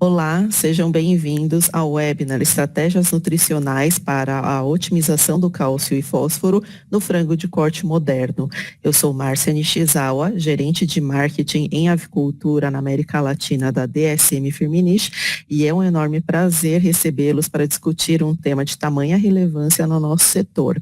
Olá, sejam bem-vindos ao webinar Estratégias Nutricionais para a Otimização do Cálcio e Fósforo no Frango de Corte Moderno. Eu sou Márcia Nishizawa, gerente de marketing em avicultura na América Latina da DSM Firmenich, e é um enorme prazer recebê-los para discutir um tema de tamanha relevância no nosso setor.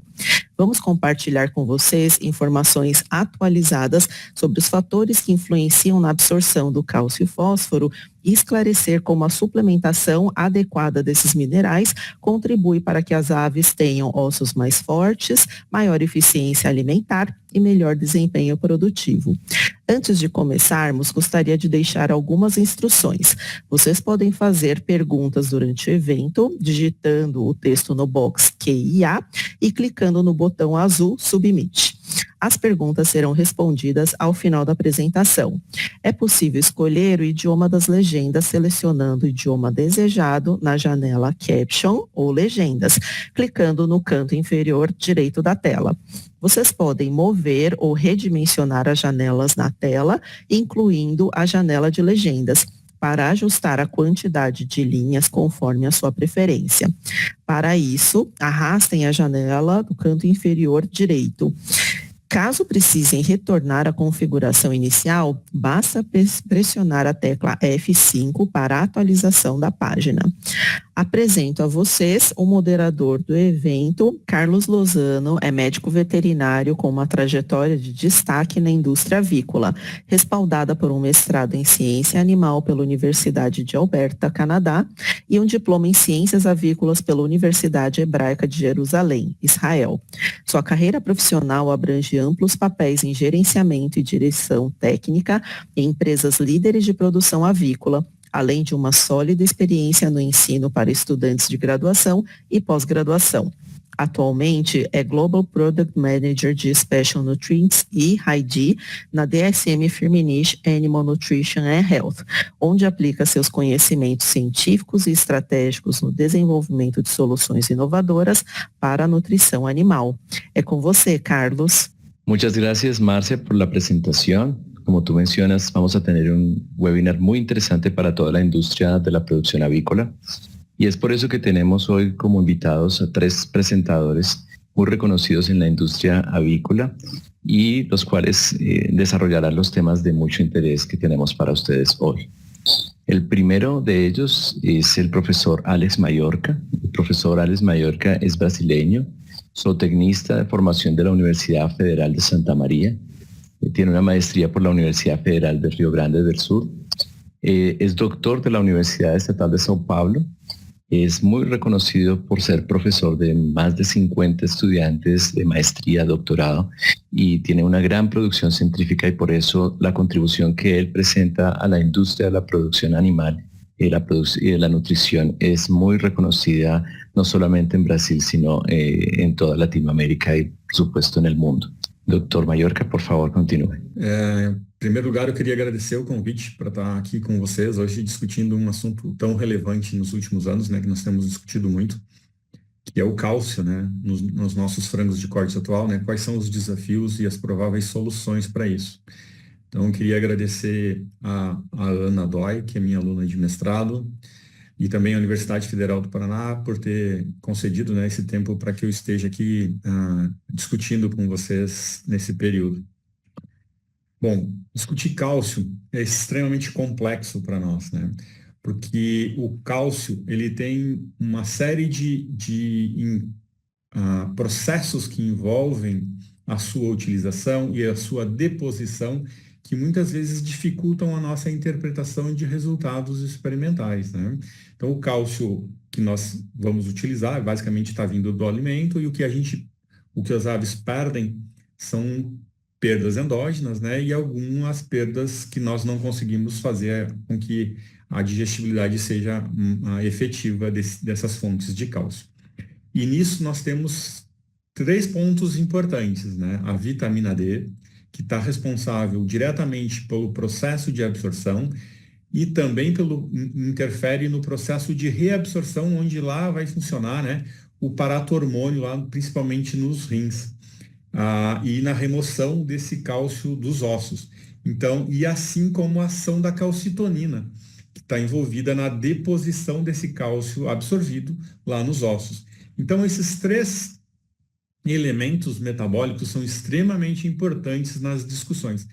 Vamos compartilhar com vocês informações atualizadas sobre os fatores que influenciam na absorção do cálcio e fósforo e esclarecer como a suplementação adequada desses minerais contribui para que as aves tenham ossos mais fortes, maior eficiência alimentar e melhor desempenho produtivo. Antes de começarmos, gostaria de deixar algumas instruções. Vocês podem fazer perguntas durante o evento, digitando o texto no box QIA e clicando no botão azul Submit. As perguntas serão respondidas ao final da apresentação. É possível escolher o idioma das legendas selecionando o idioma desejado na janela Caption ou Legendas, clicando no canto inferior direito da tela. Vocês podem mover ou redimensionar as janelas na tela, incluindo a janela de legendas, para ajustar a quantidade de linhas conforme a sua preferência. Para isso, arrastem a janela do canto inferior direito. Caso precisem retornar à configuração inicial, basta pressionar a tecla F5 para a atualização da página. Apresento a vocês o moderador do evento, Carlos Lozano, é médico veterinário com uma trajetória de destaque na indústria avícola, respaldada por um mestrado em ciência animal pela Universidade de Alberta, Canadá, e um diploma em ciências avícolas pela Universidade Hebraica de Jerusalém, Israel. Sua carreira profissional abrange amplos papéis em gerenciamento e direção técnica em empresas líderes de produção avícola, além de uma sólida experiência no ensino para estudantes de graduação e pós-graduação. Atualmente é Global Product Manager de Special Nutrients e High-D na DSM Firmenich Animal Nutrition and Health, onde aplica seus conhecimentos científicos e estratégicos no desenvolvimento de soluções inovadoras para a nutrição animal. É com você, Carlos. Muchas gracias, Marcia, por la presentación. Como tú mencionas, vamos a tener un webinar muy interesante para toda la industria de la producción avícola. Y es por eso que tenemos hoy como invitados a 3 presentadores muy reconocidos en la industria avícola y los cuales desarrollarán los temas de mucho interés que tenemos para ustedes hoy. El primero de ellos es el profesor Alex Mallorca. El profesor Alex Mallorca es brasileño, zootecnista de formación de la Universidad Federal de Santa María. Tiene una maestría por la Universidad Federal de Río Grande del Sur. Es doctor de la Universidad Estatal de Sao Paulo. Es muy reconocido por ser profesor de más de 50 estudiantes de maestría, doctorado, y tiene una gran producción científica, y por eso la contribución que él presenta a la industria de la producción animal y de la nutrición es muy reconocida no solamente en Brasil, sino en toda Latinoamérica y, por supuesto, en el mundo. Doutor Mallorca, por favor, continue. Em primeiro lugar, eu queria agradecer o convite para estar aqui com vocês hoje discutindo um assunto tão relevante nos últimos anos, né, que nós temos discutido muito, que é o cálcio, né, nos nossos frangos de corte atual, né, quais são os desafios e as prováveis soluções para isso. Então, eu queria agradecer a Ana Dói, que é minha aluna de mestrado, e também a Universidade Federal do Paraná por ter concedido, né, esse tempo para que eu esteja aqui discutindo com vocês nesse período. Bom, discutir cálcio é extremamente complexo para nós, né? Porque o cálcio ele tem uma série de processos que envolvem a sua utilização e a sua deposição que muitas vezes dificultam a nossa interpretação de resultados experimentais, né? Então, o cálcio que nós vamos utilizar basicamente está vindo do alimento, e o que as aves perdem são perdas endógenas, né? E algumas perdas que nós não conseguimos fazer com que a digestibilidade seja efetiva dessas fontes de cálcio. E nisso nós temos 3 pontos importantes, né? A vitamina D, que está responsável diretamente pelo processo de absorção e também interfere no processo de reabsorção, onde lá vai funcionar, né, o paratormônio, lá, principalmente nos rins, e na remoção desse cálcio dos ossos. Então, e assim como a ação da calcitonina, que está envolvida na deposição desse cálcio absorvido lá nos ossos. Então, esses 3 elementos metabólicos são extremamente importantes nas discussões.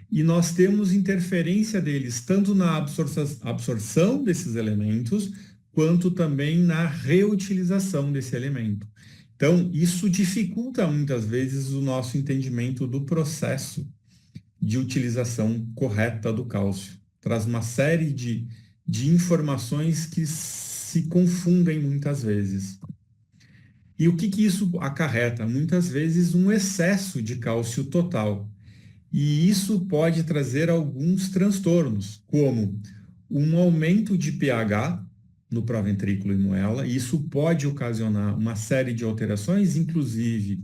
E nós temos interferência deles tanto na absorção desses elementos, quanto também na reutilização desse elemento. Então, isso dificulta muitas vezes o nosso entendimento do processo de utilização correta do cálcio. Traz uma série de informações que se confundem muitas vezes. E o que isso acarreta? Muitas vezes um excesso de cálcio total. E isso pode trazer alguns transtornos, como um aumento de pH no proventrículo e moela. E isso pode ocasionar uma série de alterações, inclusive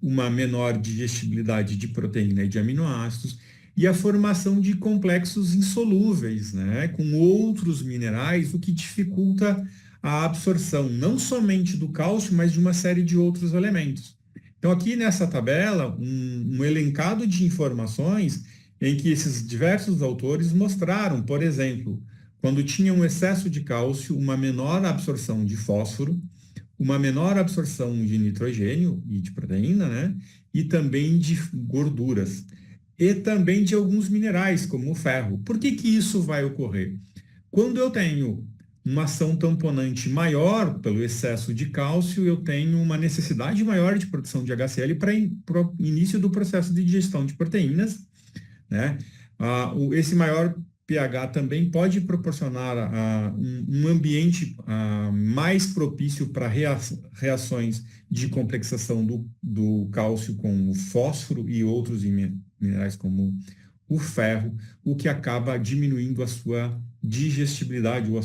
uma menor digestibilidade de proteína e de aminoácidos, e a formação de complexos insolúveis, né, com outros minerais, o que dificulta a absorção, não somente do cálcio, mas de uma série de outros elementos. Então, aqui nessa tabela, um elencado de informações em que esses diversos autores mostraram, por exemplo, quando tinha um excesso de cálcio, uma menor absorção de fósforo, uma menor absorção de nitrogênio e de proteína, né? E também de gorduras. E também de alguns minerais, como o ferro. Por que isso vai ocorrer? Quando eu tenho uma ação tamponante maior pelo excesso de cálcio, eu tenho uma necessidade maior de produção de HCl para o início do processo de digestão de proteínas, né? Esse maior pH também pode proporcionar um ambiente mais propício para reações de complexação do cálcio com o fósforo e outros minerais como o ferro, o que acaba diminuindo a sua digestibilidade ou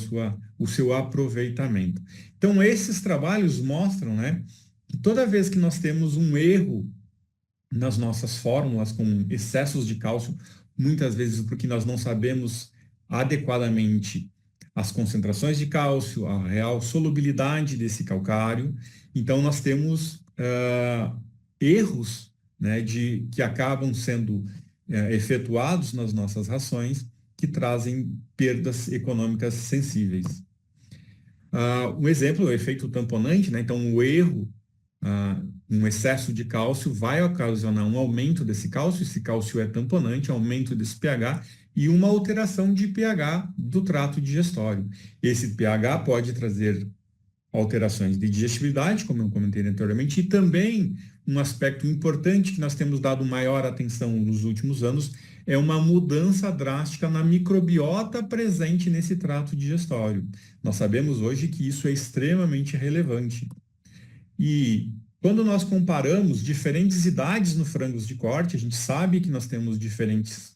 o seu aproveitamento. Então, esses trabalhos mostram, né, que toda vez que nós temos um erro nas nossas fórmulas com excessos de cálcio, muitas vezes porque nós não sabemos adequadamente as concentrações de cálcio, a real solubilidade desse calcário. Então, nós temos erros, né, que acabam sendo efetuados nas nossas rações, que trazem perdas econômicas sensíveis. Um exemplo é o efeito tamponante, né? Então, o erro, um excesso de cálcio vai ocasionar um aumento desse cálcio, esse cálcio é tamponante, aumento desse pH e uma alteração de pH do trato digestório. Esse pH pode trazer alterações de digestibilidade, como eu comentei anteriormente, e também um aspecto importante que nós temos dado maior atenção nos últimos anos é uma mudança drástica na microbiota presente nesse trato digestório. Nós sabemos hoje que isso é extremamente relevante. E quando nós comparamos diferentes idades no frangos de corte, a gente sabe que nós temos diferentes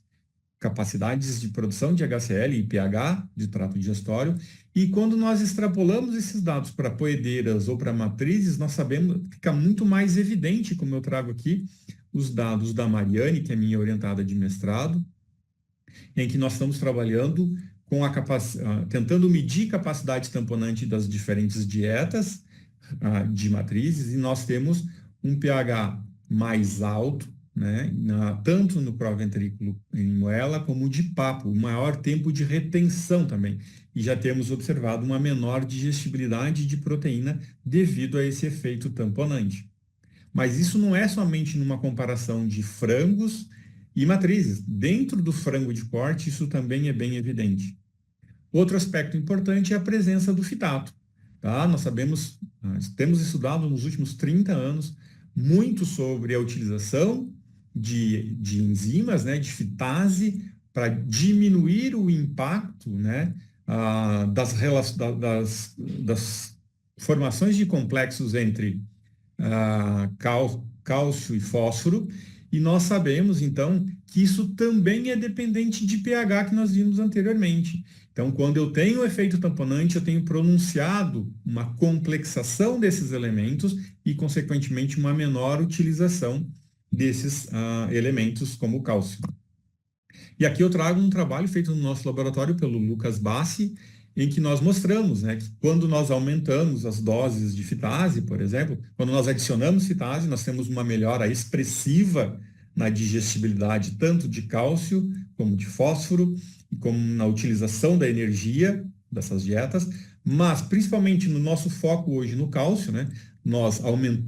capacidades de produção de HCl e pH de trato digestório, e quando nós extrapolamos esses dados para poedeiras ou para matrizes, nós sabemos que fica muito mais evidente, como eu trago aqui, os dados da Mariane, que é minha orientada de mestrado, em que nós estamos trabalhando com tentando medir capacidade tamponante das diferentes dietas de matrizes, e nós temos um pH mais alto, né, tanto no proventrículo em moela como de papo, maior tempo de retenção também. E já temos observado uma menor digestibilidade de proteína devido a esse efeito tamponante. Mas isso não é somente numa comparação de frangos e matrizes. Dentro do frango de corte, isso também é bem evidente. Outro aspecto importante é a presença do fitato. Tá? Nós temos estudado nos últimos 30 anos muito sobre a utilização de enzimas, né, de fitase, para diminuir o impacto, né, das formações de complexos entre cálcio e fósforo, e nós sabemos, então, que isso também é dependente de pH que nós vimos anteriormente. Então, quando eu tenho o efeito tamponante, eu tenho pronunciado uma complexação desses elementos e, consequentemente, uma menor utilização desses elementos como o cálcio. E aqui eu trago um trabalho feito no nosso laboratório pelo Lucas Bassi, em que nós mostramos, né, que quando nós aumentamos as doses de fitase, por exemplo, quando nós adicionamos fitase, nós temos uma melhora expressiva na digestibilidade tanto de cálcio como de fósforo, e como na utilização da energia dessas dietas, mas principalmente no nosso foco hoje no cálcio, né? Nós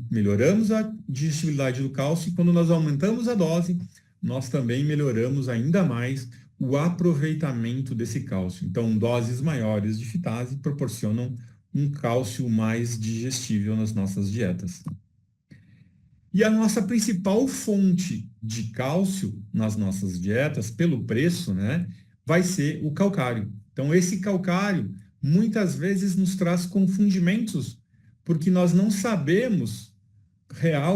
melhoramos a digestibilidade do cálcio e quando nós aumentamos a dose, nós também melhoramos ainda mais o aproveitamento desse cálcio. Então, doses maiores de fitase proporcionam um cálcio mais digestível nas nossas dietas. E a nossa principal fonte de cálcio nas nossas dietas, pelo preço, né, vai ser o calcário. Então, esse calcário muitas vezes nos traz confundimentos, porque nós não sabemos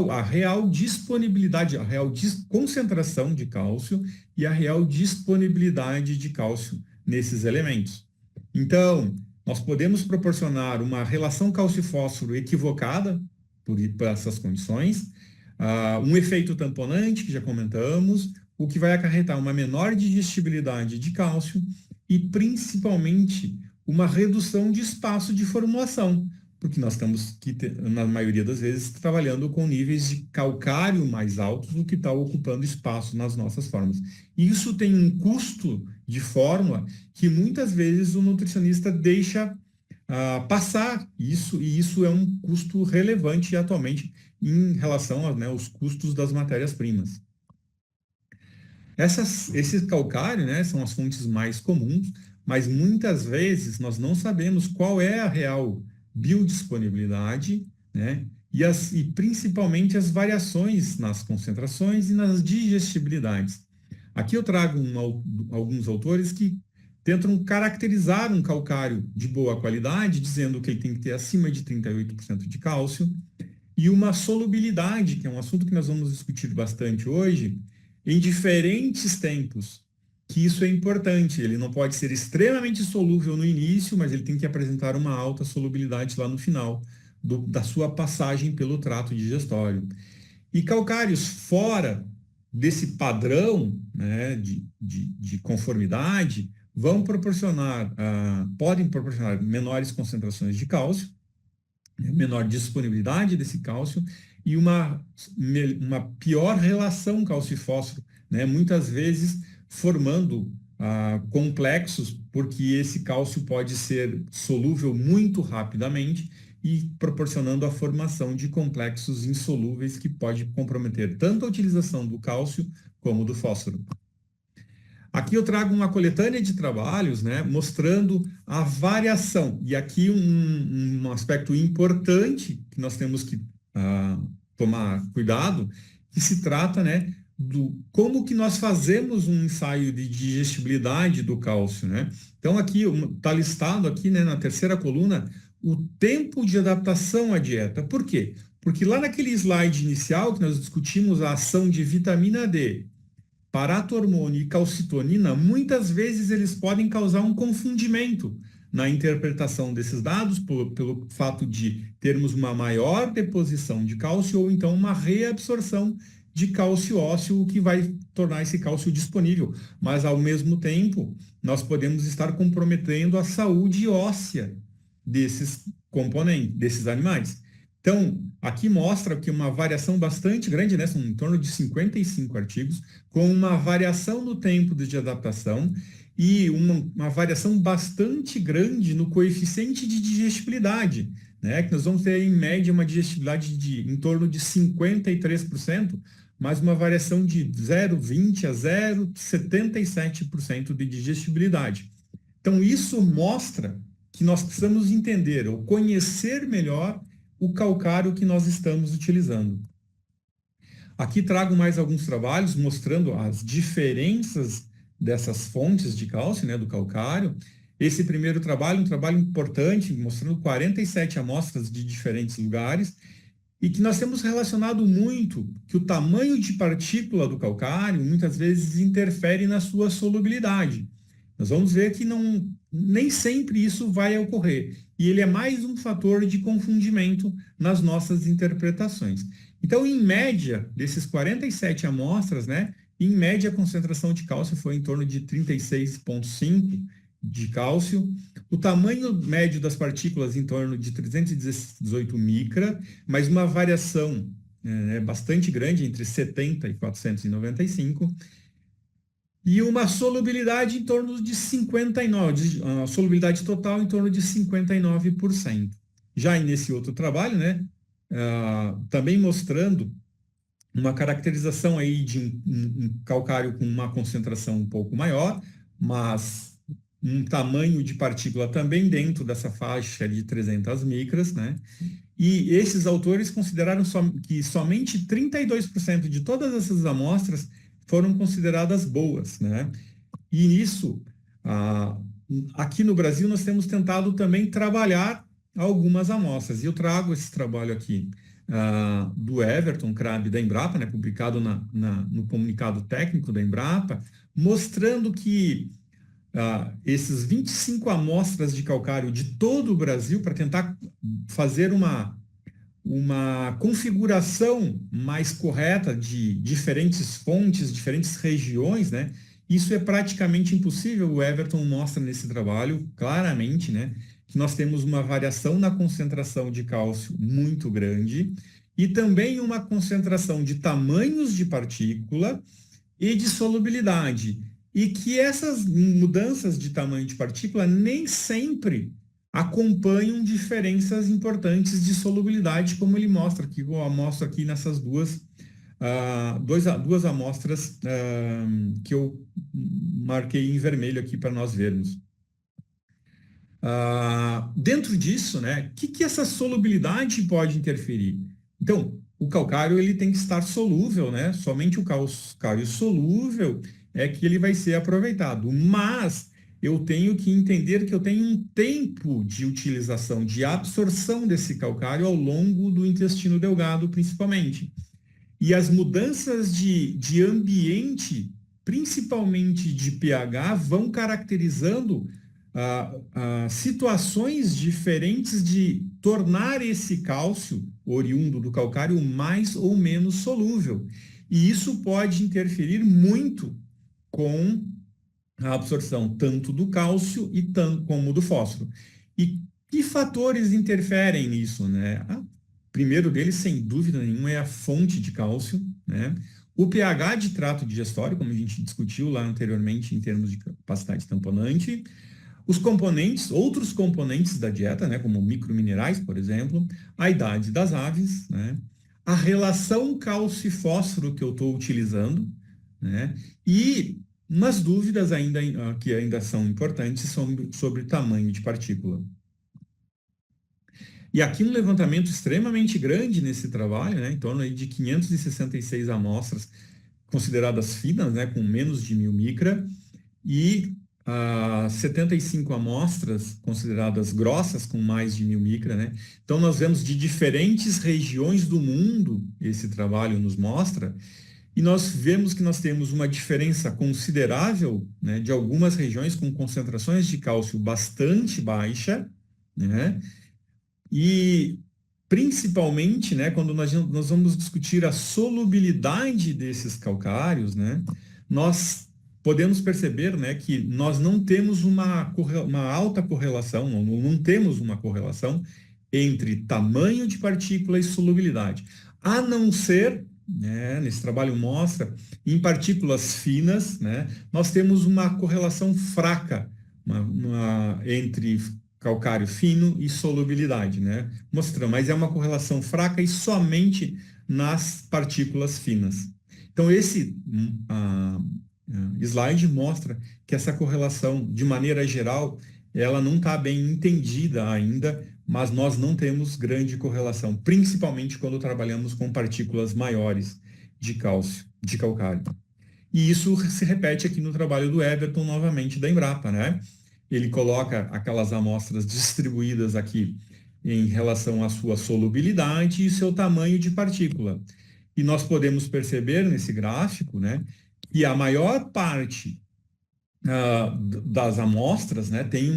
a real disponibilidade, a real concentração de cálcio e a real disponibilidade de cálcio nesses elementos. Então, nós podemos proporcionar uma relação cálcio-fósforo equivocada por essas condições, um efeito tamponante, que já comentamos, o que vai acarretar uma menor digestibilidade de cálcio e, principalmente, uma redução de espaço de formulação, porque nós estamos, na maioria das vezes, trabalhando com níveis de calcário mais altos do que está ocupando espaço nas nossas fórmulas. Isso tem um custo de fórmula que muitas vezes o nutricionista deixa passar isso, e isso é um custo relevante atualmente em relação aos custos das matérias-primas. Esses calcários, né, são as fontes mais comuns, mas muitas vezes nós não sabemos qual é a real biodisponibilidade, né, e principalmente as variações nas concentrações e nas digestibilidades. Aqui eu trago alguns autores que tentam caracterizar um calcário de boa qualidade, dizendo que ele tem que ter acima de 38% de cálcio, e uma solubilidade, que é um assunto que nós vamos discutir bastante hoje, em diferentes tempos, que isso é importante. Ele não pode ser extremamente solúvel no início, mas ele tem que apresentar uma alta solubilidade lá no final da sua passagem pelo trato digestório. E calcários fora desse padrão, né, de conformidade podem proporcionar menores concentrações de cálcio, menor disponibilidade desse cálcio e uma pior relação cálcio e fósforo, né? Muitas vezes formando complexos, porque esse cálcio pode ser solúvel muito rapidamente e proporcionando a formação de complexos insolúveis que pode comprometer tanto a utilização do cálcio como do fósforo. Aqui eu trago uma coletânea de trabalhos, né, mostrando a variação. E aqui um aspecto importante que nós temos que tomar cuidado, que se trata, né, do como que nós fazemos um ensaio de digestibilidade do cálcio, né? Então aqui está listado aqui, né, na terceira coluna, o tempo de adaptação à dieta. Por quê? Porque lá naquele slide inicial que nós discutimos a ação de vitamina D, parato-hormônio e calcitonina, muitas vezes eles podem causar um confundimento na interpretação desses dados pelo fato de termos uma maior deposição de cálcio ou então uma reabsorção de cálcio ósseo, o que vai tornar esse cálcio disponível. Mas, ao mesmo tempo, nós podemos estar comprometendo a saúde óssea desses componentes, desses animais. Então, aqui mostra que uma variação bastante grande, né, são em torno de 55 artigos, com uma variação no tempo de adaptação e uma variação bastante grande no coeficiente de digestibilidade, né, que nós vamos ter, em média, uma digestibilidade em torno de 53%, mas uma variação de 0,20 a 0,77% de digestibilidade. Então, isso mostra que nós precisamos entender ou conhecer melhor o calcário que nós estamos utilizando. Aqui trago mais alguns trabalhos mostrando as diferenças dessas fontes de cálcio, né, do calcário. Esse primeiro trabalho, um trabalho importante, mostrando 47 amostras de diferentes lugares, e que nós temos relacionado muito que o tamanho de partícula do calcário muitas vezes interfere na sua solubilidade. Nós vamos ver que nem sempre isso vai ocorrer. E ele é mais um fator de confundimento nas nossas interpretações. Então, em média, desses 47 amostras, né, em média a concentração de cálcio foi em torno de 36,5 de cálcio. O tamanho médio das partículas em torno de 318 micra, mas uma variação bastante grande, entre 70 e 495. e uma solubilidade em torno de 59%, a solubilidade total em torno de 59%. Já nesse outro trabalho, né, também mostrando uma caracterização aí de um calcário com uma concentração um pouco maior, mas um tamanho de partícula também dentro dessa faixa de 300 micras, né? E esses autores consideraram que somente 32% de todas essas amostras foram consideradas boas, né? E nisso, aqui no Brasil, nós temos tentado também trabalhar algumas amostras. E eu trago esse trabalho aqui do Everton Crabbe da Embrapa, né, publicado no comunicado técnico da Embrapa, mostrando que esses 25 amostras de calcário de todo o Brasil, para tentar fazer uma configuração mais correta de diferentes fontes, diferentes regiões, né? Isso é praticamente impossível. O Everton mostra nesse trabalho claramente, né, que nós temos uma variação na concentração de cálcio muito grande e também uma concentração de tamanhos de partícula e de solubilidade. E que essas mudanças de tamanho de partícula nem sempre acompanham diferenças importantes de solubilidade, como ele mostra aqui, eu mostro aqui nessas duas amostras que eu marquei em vermelho aqui para nós vermos. Dentro disso, né, o que essa solubilidade pode interferir? Então, o calcário ele tem que estar solúvel, né? Somente o calcário solúvel é que ele vai ser aproveitado. Mas eu tenho que entender que eu tenho um tempo de utilização, de absorção desse calcário ao longo do intestino delgado, principalmente. E as mudanças de ambiente, principalmente de pH, vão caracterizando situações diferentes de tornar esse cálcio oriundo do calcário mais ou menos solúvel. E isso pode interferir muito com a absorção tanto do cálcio e como do fósforo. E que fatores interferem nisso, né? Primeiro deles, sem dúvida nenhuma, é a fonte de cálcio, né? O pH de trato digestório, como a gente discutiu lá anteriormente em termos de capacidade tamponante, os componentes, outros componentes da dieta, né, como microminerais, por exemplo, a idade das aves, né, a relação cálcio e fósforo que eu estou utilizando, né, e umas dúvidas que ainda são importantes sobre tamanho de partícula. E aqui um levantamento extremamente grande nesse trabalho, né, em torno aí de 566 amostras consideradas finas, né, com menos de 1000 micra, e 75 amostras consideradas grossas, com mais de 1000 micra, né? Então, nós vemos de diferentes regiões do mundo, esse trabalho nos mostra, e nós vemos que nós temos uma diferença considerável, né, de algumas regiões com concentrações de cálcio bastante baixa, né? E principalmente, né, quando nós vamos discutir a solubilidade desses calcários, né, nós podemos perceber, né, que nós não temos uma alta correlação, não temos uma correlação entre tamanho de partícula e solubilidade. A não ser, né, nesse trabalho mostra, em partículas finas, né, nós temos uma correlação fraca entre calcário fino e solubilidade, né, mostrando, mas é uma correlação fraca e somente nas partículas finas. Então, esse slide mostra que essa correlação, de maneira geral, ela não está bem entendida ainda, mas nós não temos grande correlação, principalmente quando trabalhamos com partículas maiores de cálcio, de calcário. E isso se repete aqui no trabalho do Everton, novamente, da Embrapa, né? Ele coloca aquelas amostras distribuídas aqui em relação à sua solubilidade e seu tamanho de partícula. E nós podemos perceber nesse gráfico, né, que a maior parte das amostras, né, tem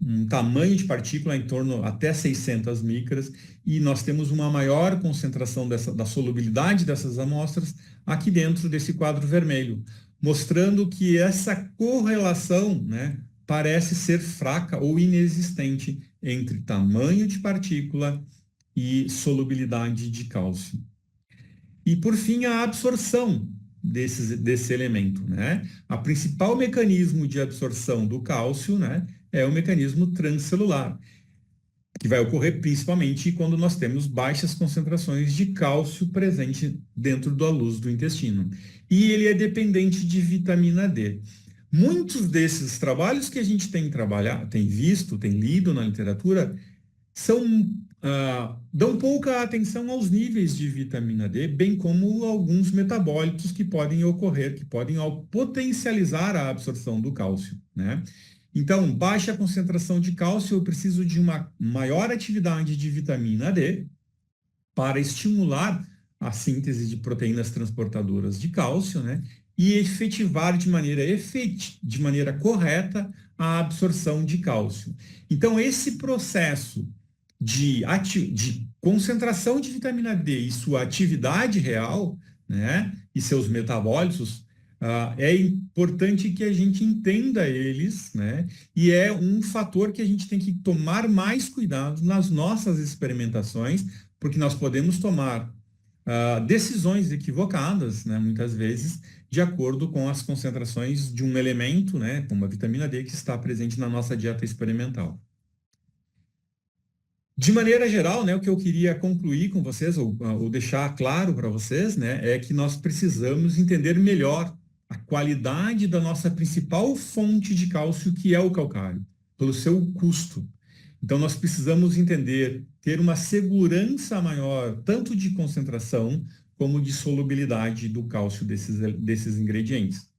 um tamanho de partícula em torno até 600 micras, e nós temos uma maior concentração da solubilidade dessas amostras aqui dentro desse quadro vermelho, mostrando que essa correlação, né, parece ser fraca ou inexistente entre tamanho de partícula e solubilidade de cálcio. E, por fim, a absorção desse elemento, né? A principal mecanismo de absorção do cálcio, né, é o mecanismo transcelular, que vai ocorrer principalmente quando nós temos baixas concentrações de cálcio presente dentro da luz do intestino. E ele é dependente de vitamina D. Muitos desses trabalhos que a gente tem visto, tem lido na literatura, dão pouca atenção aos níveis de vitamina D, bem como alguns metabólitos que podem ocorrer, que podem potencializar a absorção do cálcio, né? Então, baixa concentração de cálcio, eu preciso de uma maior atividade de vitamina D para estimular a síntese de proteínas transportadoras de cálcio, né? E efetivar de maneira correta a absorção de cálcio. Então, esse processo de concentração de vitamina D e sua atividade real, né, e seus metabólitos, é importante que a gente entenda eles, né, e é um fator que a gente tem que tomar mais cuidado nas nossas experimentações, porque nós podemos tomar decisões equivocadas, né, muitas vezes, de acordo com as concentrações de um elemento, né, como a vitamina D, que está presente na nossa dieta experimental. De maneira geral, né, o que eu queria concluir com vocês, ou deixar claro para vocês, né, é que nós precisamos entender melhor a qualidade da nossa principal fonte de cálcio, que é o calcário, pelo seu custo. Então, nós precisamos ter uma segurança maior, tanto de concentração, como de solubilidade do cálcio desses ingredientes.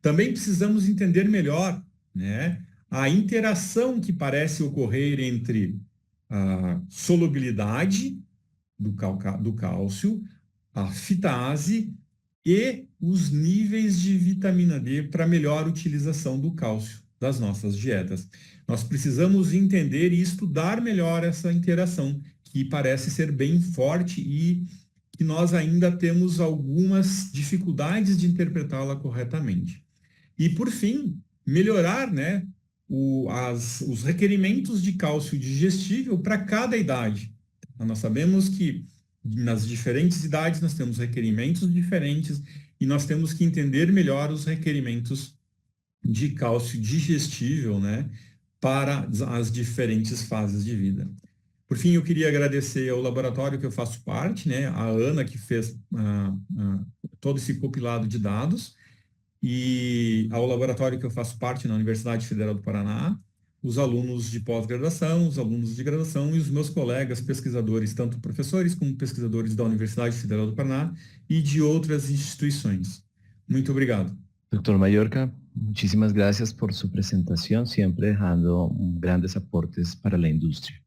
Também precisamos entender melhor, né, a interação que parece ocorrer entre a solubilidade do cálcio, a fitase e os níveis de vitamina D para melhor utilização do cálcio das nossas dietas. Nós precisamos entender e estudar melhor essa interação, que parece ser bem forte e que nós ainda temos algumas dificuldades de interpretá-la corretamente. E, por fim, melhorar, né, os requerimentos de cálcio digestível para cada idade. Nós sabemos que nas diferentes idades nós temos requerimentos diferentes e nós temos que entender melhor os requerimentos de cálcio digestível, né, para as diferentes fases de vida. Por fim, eu queria agradecer ao laboratório que eu faço parte, né, a Ana, que fez todo esse compilado de dados, e ao laboratório que eu faço parte na Universidade Federal do Paraná, os alunos de pós-graduação, os alunos de graduação e os meus colegas pesquisadores, tanto professores como pesquisadores da Universidade Federal do Paraná e de outras instituições. Muito obrigado. Doctor Mallorca, muchísimas gracias por su presentación, siempre dejando grandes aportes para la industria.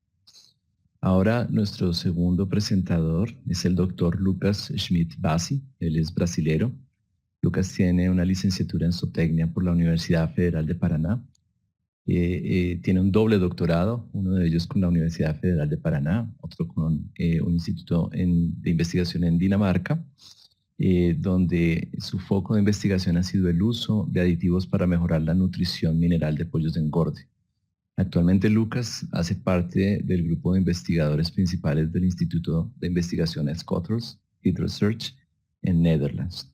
Ahora nuestro segundo presentador es el doctor Lucas Schmidt Bassi, él es brasilero. Lucas tiene una licenciatura en zootecnia por la Universidad Federal de Paraná. Tiene un doble doctorado, uno de ellos con la Universidad Federal de Paraná, otro con un instituto de investigación en Dinamarca, donde su foco de investigación ha sido el uso de aditivos para mejorar la nutrición mineral de pollos de engorde. Actualmente Lucas hace parte del grupo de investigadores principales del Instituto de Investigación Scotters Feed Research en Netherlands.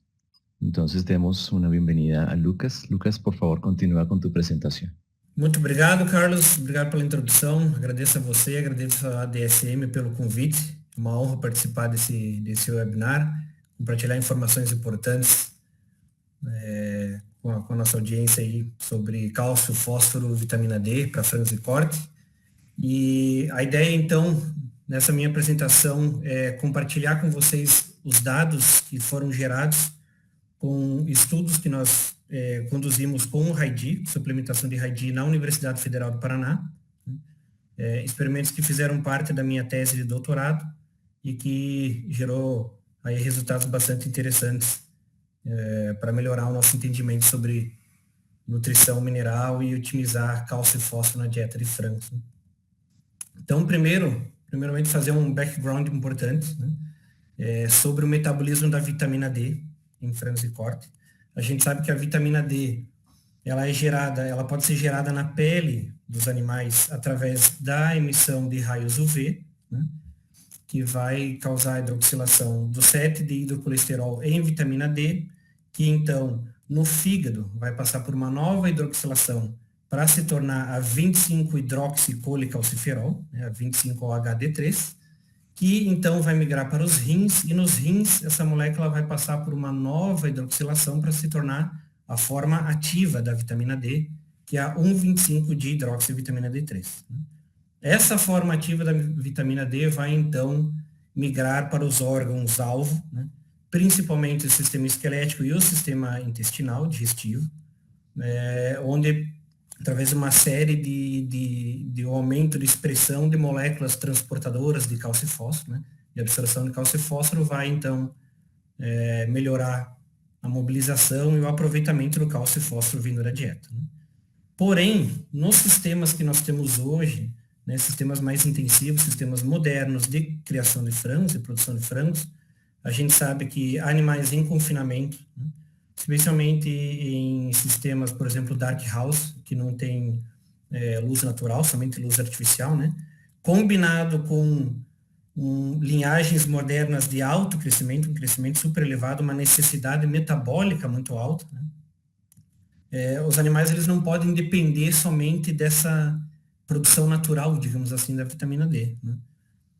Entonces demos uma bem-vinda a Lucas. Lucas, por favor, continua com tua apresentação. Muito obrigado, Carlos. Obrigado pela introdução. Agradeço a você, agradeço a DSM pelo convite. É uma honra participar desse webinar, compartilhar informações importantes com a nossa audiência aí sobre cálcio, fósforo, vitamina D para frangos e corte. E a ideia, então, nessa minha apresentação é compartilhar com vocês os dados que foram gerados com estudos que nós conduzimos com o RAID, suplementação de RAID na Universidade Federal do Paraná, experimentos que fizeram parte da minha tese de doutorado e que gerou aí resultados bastante interessantes para melhorar o nosso entendimento sobre nutrição mineral e otimizar cálcio e fósforo na dieta de frangos. Então, primeiramente fazer um background importante, né, sobre o metabolismo da vitamina D em frangos e corte. A gente sabe que a vitamina D, ela pode ser gerada na pele dos animais através da emissão de raios UV, né, que vai causar a hidroxilação do 7-hidrocolesterol em vitamina D que então no fígado vai passar por uma nova hidroxilação para se tornar a 25-hidroxicolicalciferol, né, a 25-OHD3, que então vai migrar para os rins, e nos rins essa molécula vai passar por uma nova hidroxilação para se tornar a forma ativa da vitamina D, que é a 1,25-dihidroxivitamina D3. Essa forma ativa da vitamina D vai então migrar para os órgãos-alvo, né, principalmente o sistema esquelético e o sistema intestinal, digestivo, onde, através de uma série de aumento de expressão de moléculas transportadoras de cálcio e fósforo, né, de absorção de cálcio e fósforo, vai então melhorar a mobilização e o aproveitamento do cálcio e fósforo vindo da dieta. Né. Porém, nos sistemas que nós temos hoje, né, sistemas mais intensivos, sistemas modernos de criação de frangos, de produção de frangos, a gente sabe que animais em confinamento, né, especialmente em sistemas, por exemplo, dark house, que não tem luz natural, somente luz artificial, né, combinado com linhagens modernas de alto crescimento, um crescimento super elevado, uma necessidade metabólica muito alta, né, os animais eles não podem depender somente dessa produção natural, digamos assim, da vitamina D, né,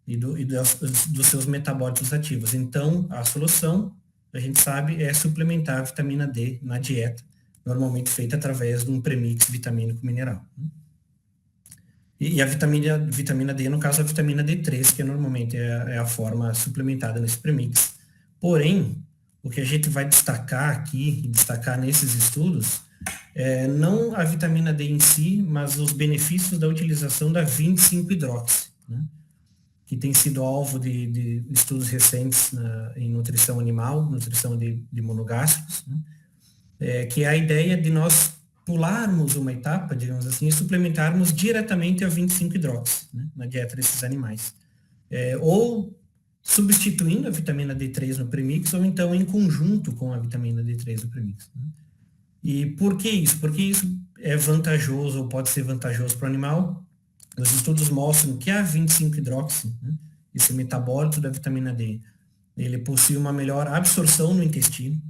e dos seus metabólitos ativos. Então, a solução, a gente sabe, é suplementar a vitamina D na dieta, normalmente feita através de um premix vitamínico mineral. E a vitamina D, no caso, a vitamina D3, que normalmente é a forma suplementada nesse premix. Porém, o que a gente vai destacar aqui, e destacar nesses estudos, não a vitamina D em si, mas os benefícios da utilização da 25-hidroxi, né, que tem sido alvo de estudos recentes em nutrição animal, nutrição de monogástricos, né, que é a ideia de nós pularmos uma etapa, digamos assim, e suplementarmos diretamente a 25-hidroxi, né, na dieta desses animais. Ou substituindo a vitamina D3 no premix, ou então em conjunto com a vitamina D3 no premix. Né. E por que isso? Porque isso é vantajoso, ou pode ser vantajoso para o animal. Os estudos mostram que a 25-hidroxi, né, esse metabólito da vitamina D, ele possui uma melhor absorção no intestino.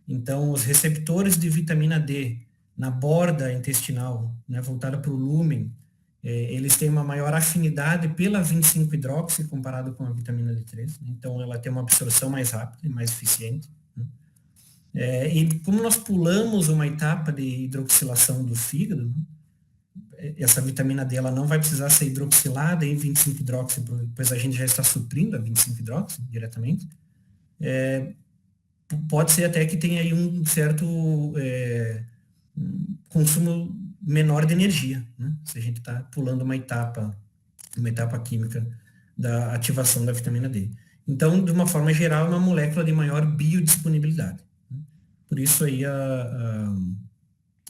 Então, os receptores de vitamina D na borda intestinal, né, voltada para o lúmen, eles têm uma maior afinidade pela 25-hidroxi comparado com a vitamina D3. Então, ela tem uma absorção mais rápida e mais eficiente. E como nós pulamos uma etapa de hidroxilação do fígado, né, essa vitamina D ela não vai precisar ser hidroxilada em 25-hidroxi, pois a gente já está suprindo a 25-hidroxi diretamente. Pode ser até que tenha aí um certo consumo menor de energia, né, se a gente está pulando uma etapa química da ativação da vitamina D. Então, de uma forma geral, é uma molécula de maior biodisponibilidade. Por isso aí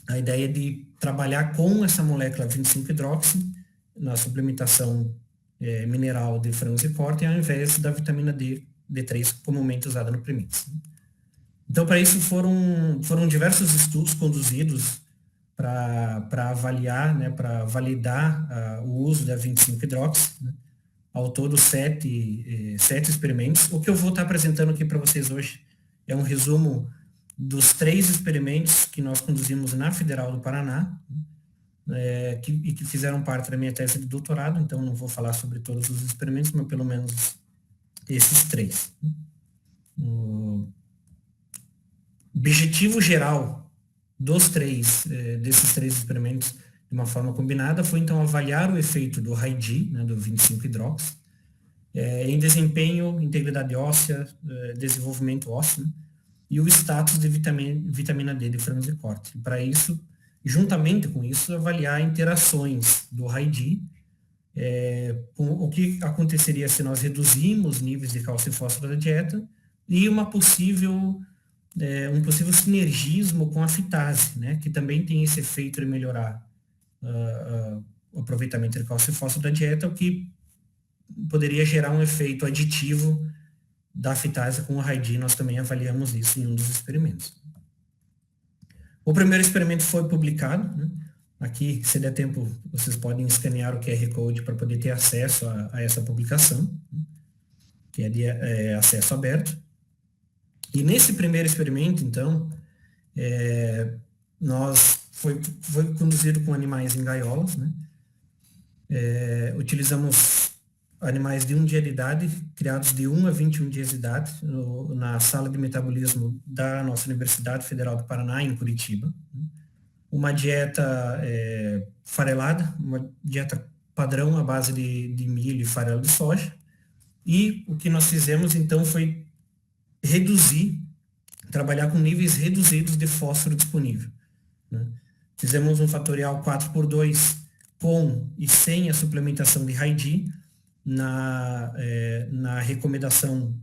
a ideia de trabalhar com essa molécula 25-hidroxi na suplementação mineral de frangos e corte, ao invés da vitamina D3 comumente usada no premix. Então, para isso foram diversos estudos conduzidos para avaliar, né, para validar o uso da 25-hidroxi, né. Ao todo, 7 experimentos. O que eu vou estar apresentando aqui para vocês hoje é um resumo dos 3 experimentos que nós conduzimos na Federal do Paraná, que fizeram parte da minha tese de doutorado, então não vou falar sobre todos os experimentos, mas pelo menos esses 3. O objetivo geral desses 3 experimentos, de uma forma combinada, foi então avaliar o efeito do RAID, né, do 25-hidroxi, em desempenho, integridade óssea, desenvolvimento ósseo, né, e o status de vitamina D de frangos e corte. Para isso, juntamente com isso, avaliar interações do RAID, com o que aconteceria se nós reduzimos níveis de cálcio e fósforo da dieta, e um possível sinergismo com a fitase, né, que também tem esse efeito de melhorar o aproveitamento de cálcio e fósforo da dieta, o que poderia gerar um efeito aditivo da fitase com o RAID. Nós também avaliamos isso em um dos experimentos. O primeiro experimento foi publicado, né? Aqui, se der tempo, vocês podem escanear o QR Code para poder ter acesso a essa publicação, né, que é de acesso aberto. E nesse primeiro experimento, então, foi conduzido com animais em gaiolas, né? Utilizamos animais de 1 dia de idade, criados de 1 a 21 dias de idade, na sala de metabolismo da nossa Universidade Federal do Paraná, em Curitiba. Uma dieta farelada, uma dieta padrão à base de milho e farelo de soja. E o que nós fizemos, então, foi trabalhar com níveis reduzidos de fósforo disponível, né? Fizemos um fatorial 4x2 com e sem a suplementação de RAID na recomendação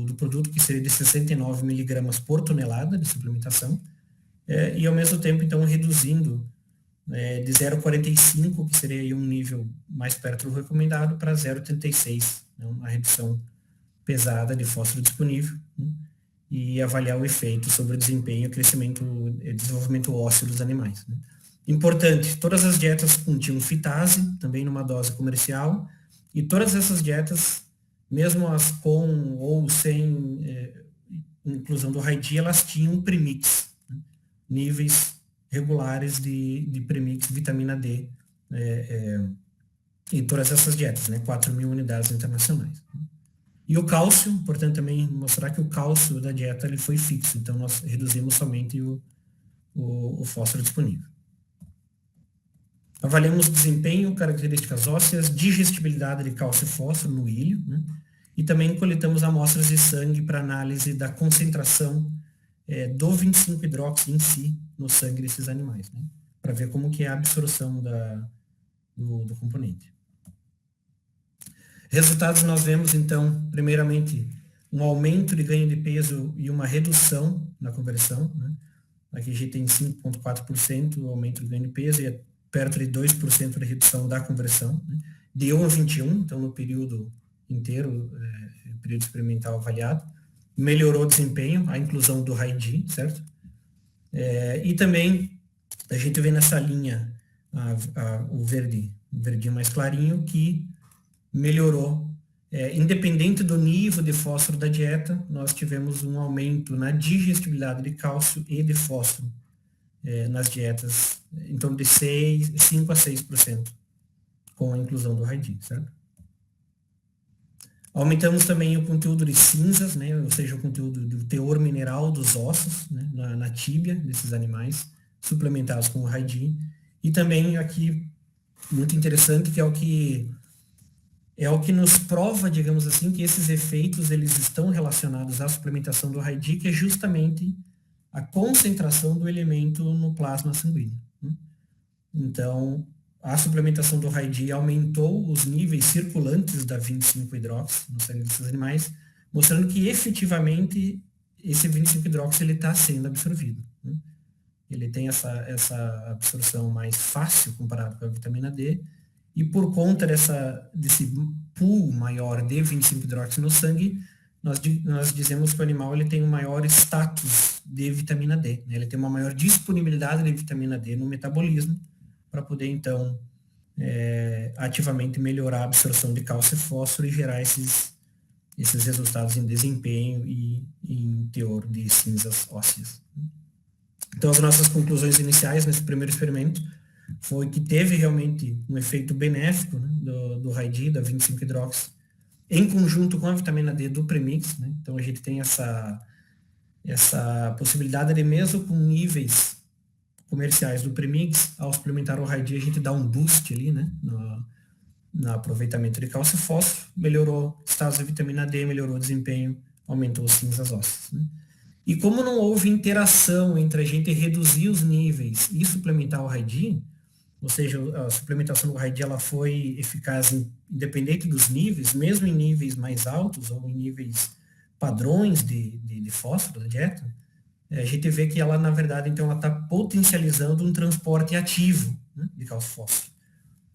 do produto, que seria de 69 miligramas por tonelada de suplementação, e ao mesmo tempo, então, reduzindo de 0,45, que seria aí um nível mais perto do recomendado, para 0,86, né, uma redução pesada de fósforo disponível, né, e avaliar o efeito sobre o desempenho, crescimento e desenvolvimento ósseo dos animais, né. Importante, todas as dietas continham fitase, também numa dose comercial, e todas essas dietas, mesmo as com ou sem inclusão do RAID, elas tinham premix, né, níveis regulares de premix vitamina D em todas essas dietas, né, 4.000 unidades internacionais. E o cálcio, importante também mostrar que o cálcio da dieta ele foi fixo, então nós reduzimos somente o fósforo disponível. Avaliamos desempenho, características ósseas, digestibilidade de cálcio e fósforo no ilho, né? E também coletamos amostras de sangue para análise da concentração do 25-hidroxi em si no sangue desses animais, né? Para ver como que é a absorção do componente. Resultados nós vemos, então, primeiramente, um aumento de ganho de peso e uma redução na conversão, né? Aqui a gente tem 5,4% o aumento de ganho de peso e perto de 2% de redução da conversão, né? De 1 a 21, então no período inteiro, período experimental avaliado, melhorou o desempenho, a inclusão do RAID, certo? E também a gente vê nessa linha o verdinho mais clarinho, que melhorou, independente do nível de fósforo da dieta, nós tivemos um aumento na digestibilidade de cálcio e de fósforo nas dietas, em torno de 5 a 6%, com a inclusão do RAID, certo? Aumentamos também o conteúdo de cinzas, né, ou seja, o conteúdo do teor mineral dos ossos, né, na tíbia desses animais, suplementados com o RAID. E também aqui, muito interessante, que é o que nos prova, digamos assim, que esses efeitos eles estão relacionados à suplementação do RAID, que é justamente a concentração do elemento no plasma sanguíneo, né? Então, a suplementação do RAID aumentou os níveis circulantes da 25-hidroxi no sangue desses animais, mostrando que efetivamente esse 25-hidroxi ele está sendo absorvido, né? Ele tem essa absorção mais fácil comparado com a vitamina D, e por conta desse pool maior de 25-hidroxi no sangue, nós dizemos que o animal ele tem um maior status de vitamina D, né? Ele tem uma maior disponibilidade de vitamina D no metabolismo, para poder, então, ativamente melhorar a absorção de cálcio e fósforo e gerar esses resultados em desempenho e em teor de cinzas ósseas. Então, as nossas conclusões iniciais nesse primeiro experimento foi que teve realmente um efeito benéfico, né, do RAID, da 25-hidroxi, em conjunto com a vitamina D do premix, né? Então, a gente tem essa possibilidade de, mesmo com níveis comerciais do premix, ao suplementar o RAID, a gente dá um boost ali, né, no aproveitamento de cálcio e fósforo, melhorou o status da vitamina D, melhorou o desempenho, aumentou as cinzas ósseas, né? E como não houve interação entre a gente reduzir os níveis e suplementar o RAID, ou seja, a suplementação do RAID ela foi eficaz independente dos níveis, mesmo em níveis mais altos ou em níveis padrões de fósforo da dieta, a gente vê que ela, na verdade, então, ela está potencializando um transporte ativo, né, de cálcio e fósforo.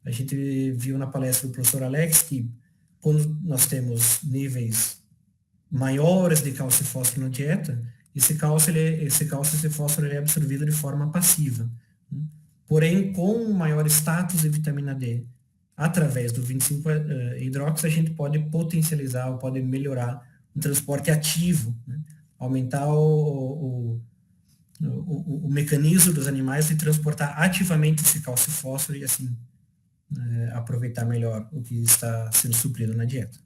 A gente viu na palestra do professor Alex que quando nós temos níveis maiores de cálcio e fósforo na dieta, esse cálcio e esse fósforo ele é absorvido de forma passiva, né? Porém, com um maior status de vitamina D, através do 25-hidroxi, a gente pode potencializar ou pode melhorar transporte ativo, né? Aumentar o mecanismo dos animais de transportar ativamente esse cálcio e fósforo e assim aproveitar melhor o que está sendo suprido na dieta.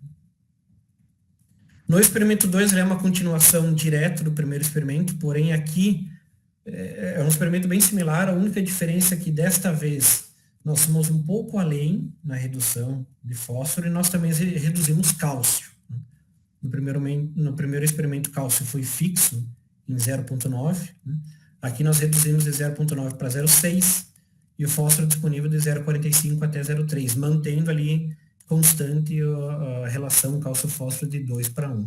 No experimento 2, ele é uma continuação direta do primeiro experimento, porém aqui é um experimento bem similar, a única diferença é que desta vez nós fomos um pouco além na redução de fósforo e nós também reduzimos cálcio. No primeiro experimento, cálcio foi fixo em 0,9. Aqui nós reduzimos de 0,9 para 0,6 e o fósforo disponível de 0,45 até 0,3, mantendo ali constante a relação cálcio-fósforo de 2 para 1.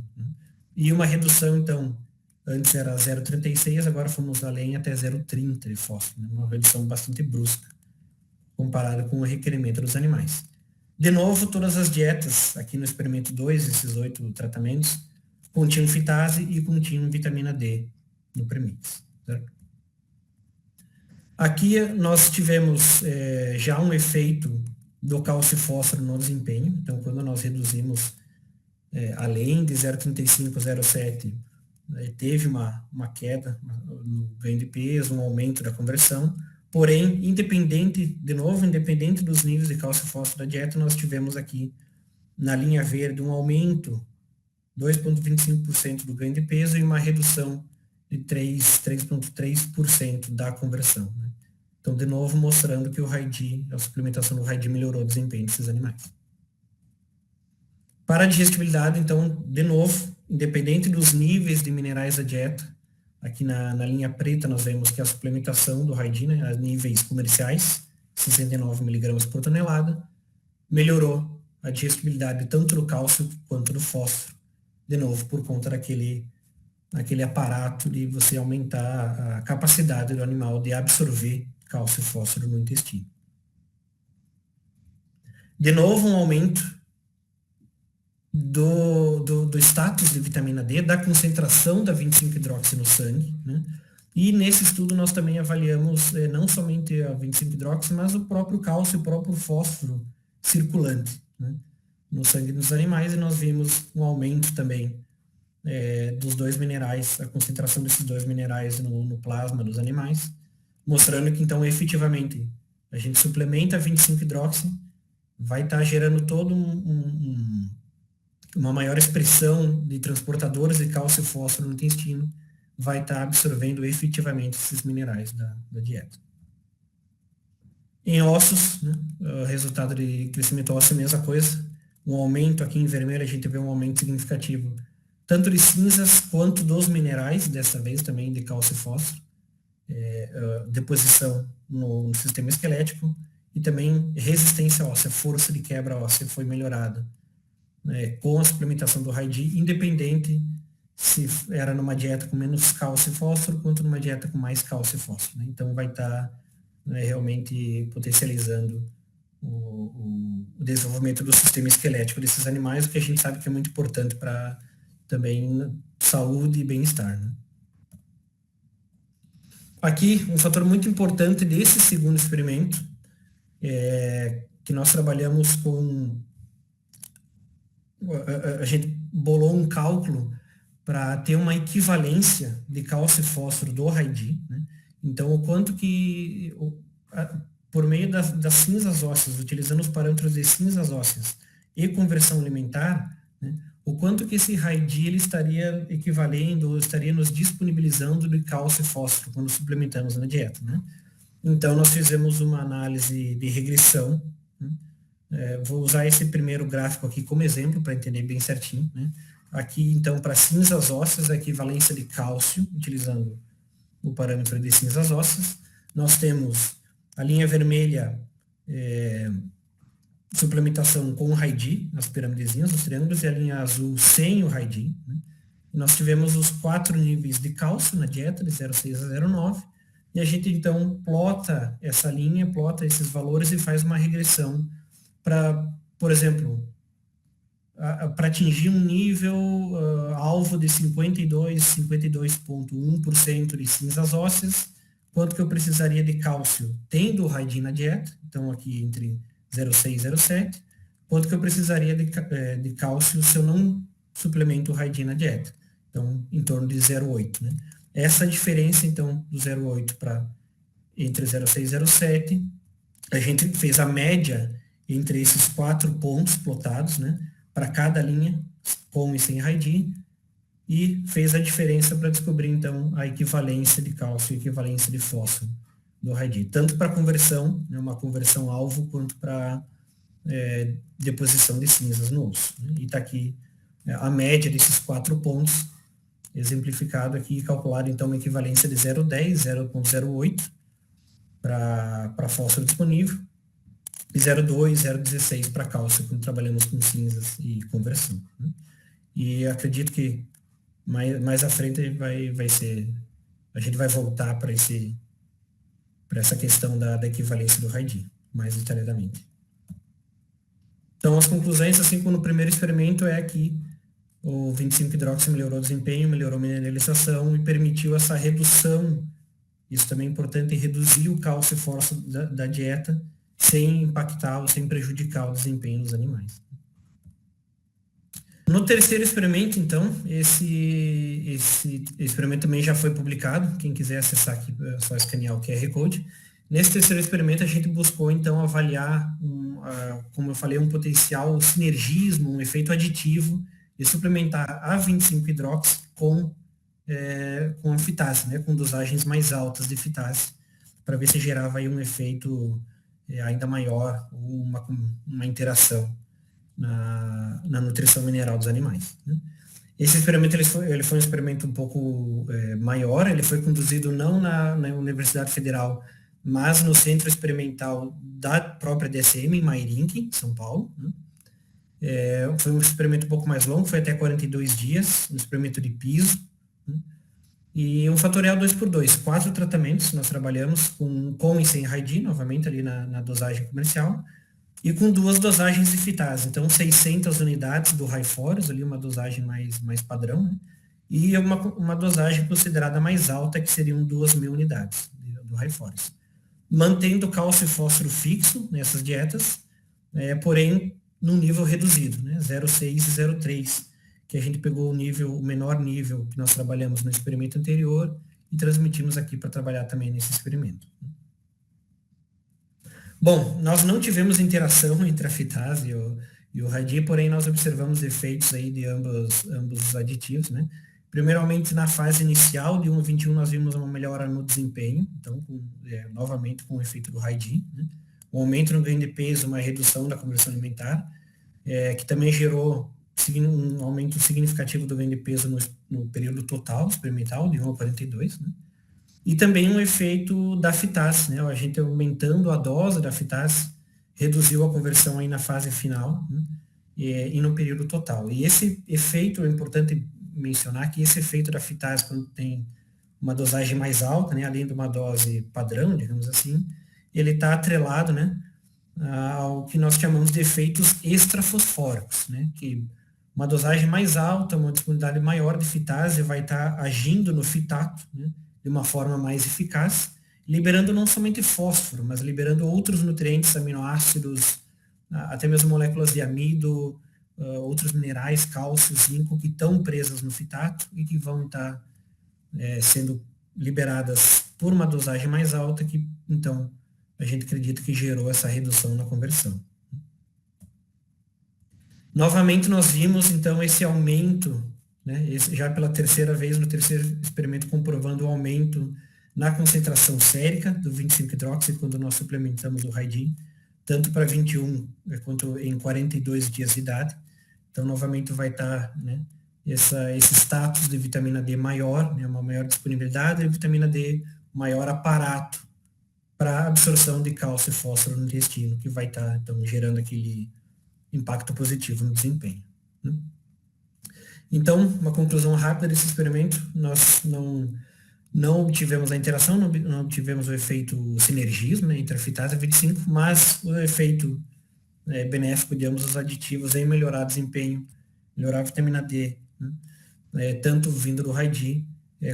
E uma redução, então, antes era 0,36, agora fomos além até 0,30 de fósforo, uma redução bastante brusca, comparada com o requerimento dos animais. De novo, todas as dietas, aqui no experimento 2, esses 8 tratamentos, continham fitase e continham vitamina D no premix. Certo? Aqui nós tivemos já um efeito do cálcio e fósforo no desempenho. Então, quando nós reduzimos além de 0,35, 0,7, teve uma queda no ganho de peso, um aumento da conversão. Porém, independente dos níveis de cálcio e fósforo da dieta, nós tivemos aqui, na linha verde, um aumento 2,25% do ganho de peso e uma redução de 3,3% da conversão. Né? Então, de novo, mostrando que a suplementação do RAID melhorou o desempenho desses animais. Para a digestibilidade, então, de novo, independente dos níveis de minerais da dieta, aqui na linha preta nós vemos que a suplementação do RAID, né, a níveis comerciais, 69 mg por tonelada, melhorou a digestibilidade tanto do cálcio quanto do fósforo, de novo, por conta daquele aparato de você aumentar a capacidade do animal de absorver cálcio e fósforo no intestino. De novo, um aumento do status de vitamina D, da concentração da 25-hidroxi no sangue, né? E nesse estudo nós também avaliamos não somente a 25-hidroxi, mas o próprio cálcio e o próprio fósforo circulante, né, no sangue dos animais, e nós vimos um aumento também dos dois minerais, a concentração desses dois minerais no plasma dos animais, mostrando que então efetivamente a gente suplementa a 25-hidroxi, vai estar gerando todo uma maior expressão de transportadores de cálcio e fósforo no intestino, vai estar absorvendo efetivamente esses minerais da dieta. Em ossos, né, o resultado de crescimento ósseo é a mesma coisa, um aumento aqui em vermelho, a gente vê um aumento significativo, tanto de cinzas quanto dos minerais, dessa vez também de cálcio e fósforo, deposição no sistema esquelético, e também resistência óssea, força de quebra óssea foi melhorada com a suplementação do RAID, independente se era numa dieta com menos cálcio e fósforo, quanto numa dieta com mais cálcio e fósforo. Né? Então vai estar realmente potencializando o desenvolvimento do sistema esquelético desses animais, o que a gente sabe que é muito importante para também saúde e bem-estar. Né? Aqui, um fator muito importante desse segundo experimento é que nós trabalhamos com... A gente bolou um cálculo para ter uma equivalência de cálcio e fósforo do RAID, né? Então, o quanto que, por meio das cinzas ósseas, utilizando os parâmetros de cinzas ósseas e conversão alimentar, né, o quanto que esse RAID ele estaria equivalendo, ou estaria nos disponibilizando de cálcio e fósforo quando suplementamos na dieta. Né? Então, nós fizemos uma análise de regressão. Né? Vou usar esse primeiro gráfico aqui como exemplo para entender bem certinho. Né? Aqui, então, para cinzas ósseas, a equivalência de cálcio, utilizando o parâmetro de cinzas ósseas. Nós temos a linha vermelha, suplementação com o RAID, as piramidezinhas, os triângulos, e a linha azul sem o RAID. Né? E nós tivemos os 4 níveis de cálcio na dieta, de 0,6 a 0,9, e a gente, então, plota essa linha, plota esses valores e faz uma regressão para, por exemplo, para atingir um nível alvo de 52,1% de cinzas ósseas, quanto que eu precisaria de cálcio tendo o RAID na dieta, então aqui entre 0,6 e 0,7, quanto que eu precisaria de cálcio se eu não suplementa o Raidi na dieta. Então, em torno de 0,8, né? Essa diferença, então, do 0,8 para entre 0,6 e 0,7, a gente fez a média entre esses 4 pontos plotados, né? Para cada linha, com e sem Raidi, e fez a diferença para descobrir, então, a equivalência de cálcio e equivalência de fósforo do Raidi, tanto para conversão, né, uma conversão alvo, quanto para deposição de cinzas no osso. Né? E está aqui a média desses 4 pontos, exemplificado aqui, calculado, então, uma equivalência de 0,10, 0,08 para fósforo disponível, e 0,2, 0,16 para cálcio, quando trabalhamos com cinzas e conversão. Né? E acredito que mais à frente vai ser, a gente vai voltar para essa questão da equivalência do Raidi, mais detalhadamente. Então, as conclusões, assim como no primeiro experimento, é que o 25-hidroxi melhorou o desempenho, melhorou a mineralização e permitiu essa redução, isso também é importante, reduzir o cálcio e fósforo da dieta sem impactar ou sem prejudicar o desempenho dos animais. No terceiro experimento, então, esse experimento também já foi publicado, quem quiser acessar aqui é só escanear o QR Code. Nesse terceiro experimento, a gente buscou, então, avaliar, como eu falei, um potencial sinergismo, um efeito aditivo de suplementar a 25-hidroxi com a fitase, né, com dosagens mais altas de fitase, para ver se gerava aí um efeito ainda maior, ou uma interação na nutrição mineral dos animais. Né? Esse experimento ele foi um experimento um pouco maior, ele foi conduzido não na Universidade Federal, mas no Centro Experimental da própria DSM, em Mairinque, São Paulo. Né? Foi um experimento um pouco mais longo, foi até 42 dias, um experimento de piso, né? E um fatorial 2x2, 4 tratamentos, nós trabalhamos com e sem Raidi, novamente ali na dosagem comercial, e com 2 dosagens de fitase, então 600 unidades do Raiforus, ali uma dosagem mais padrão, né? E uma dosagem considerada mais alta, que seriam 2.000 unidades do Raiforus. Mantendo cálcio e fósforo fixo nessas dietas, porém num nível reduzido, né? 0,6 e 0,3, que a gente pegou o menor nível que nós trabalhamos no experimento anterior e transmitimos aqui para trabalhar também nesse experimento. Bom, nós não tivemos interação entre a fitase e o Raidi, porém nós observamos efeitos aí de ambos os aditivos, né? Primeiramente, na fase inicial de 1,21, nós vimos uma melhora no desempenho, então, novamente com o efeito do Raidi, né? Um aumento no ganho de peso, uma redução da conversão alimentar, que também gerou um aumento significativo do ganho de peso no período total experimental, de 1 a 42, né? E também um efeito da fitase, né? A gente aumentando a dose da fitase, reduziu a conversão aí na fase final, né? E no período total. E esse efeito, é importante mencionar que esse efeito da fitase, quando tem uma dosagem mais alta, né, além de uma dose padrão, digamos assim, ele está atrelado, né, ao que nós chamamos de efeitos extrafosfóricos, né, que uma dosagem mais alta, uma disponibilidade maior de fitase vai estar agindo no fitato, né, de uma forma mais eficaz, liberando não somente fósforo, mas liberando outros nutrientes, aminoácidos, até mesmo moléculas de amido, outros minerais, cálcio, zinco, que estão presas no fitato e que vão estar sendo liberadas por uma dosagem mais alta, que então a gente acredita que gerou essa redução na conversão. Novamente nós vimos então esse aumento, né, já pela terceira vez, no terceiro experimento, comprovando o aumento na concentração sérica do 25-hidroxi, quando nós suplementamos o Raidi, tanto para 21 quanto em 42 dias de idade. Então, novamente, vai estar, né, esse status de vitamina D maior, né, uma maior disponibilidade, e vitamina D maior aparato para absorção de cálcio e fósforo no intestino, que vai estar, então, gerando aquele impacto positivo no desempenho. Né? Então, uma conclusão rápida desse experimento: nós não obtivemos a interação, não obtivemos o efeito sinergismo, né, entre a fitase e a 25, mas o efeito benéfico de ambos os aditivos em melhorar desempenho, melhorar a vitamina D, né, tanto vindo do Raidi,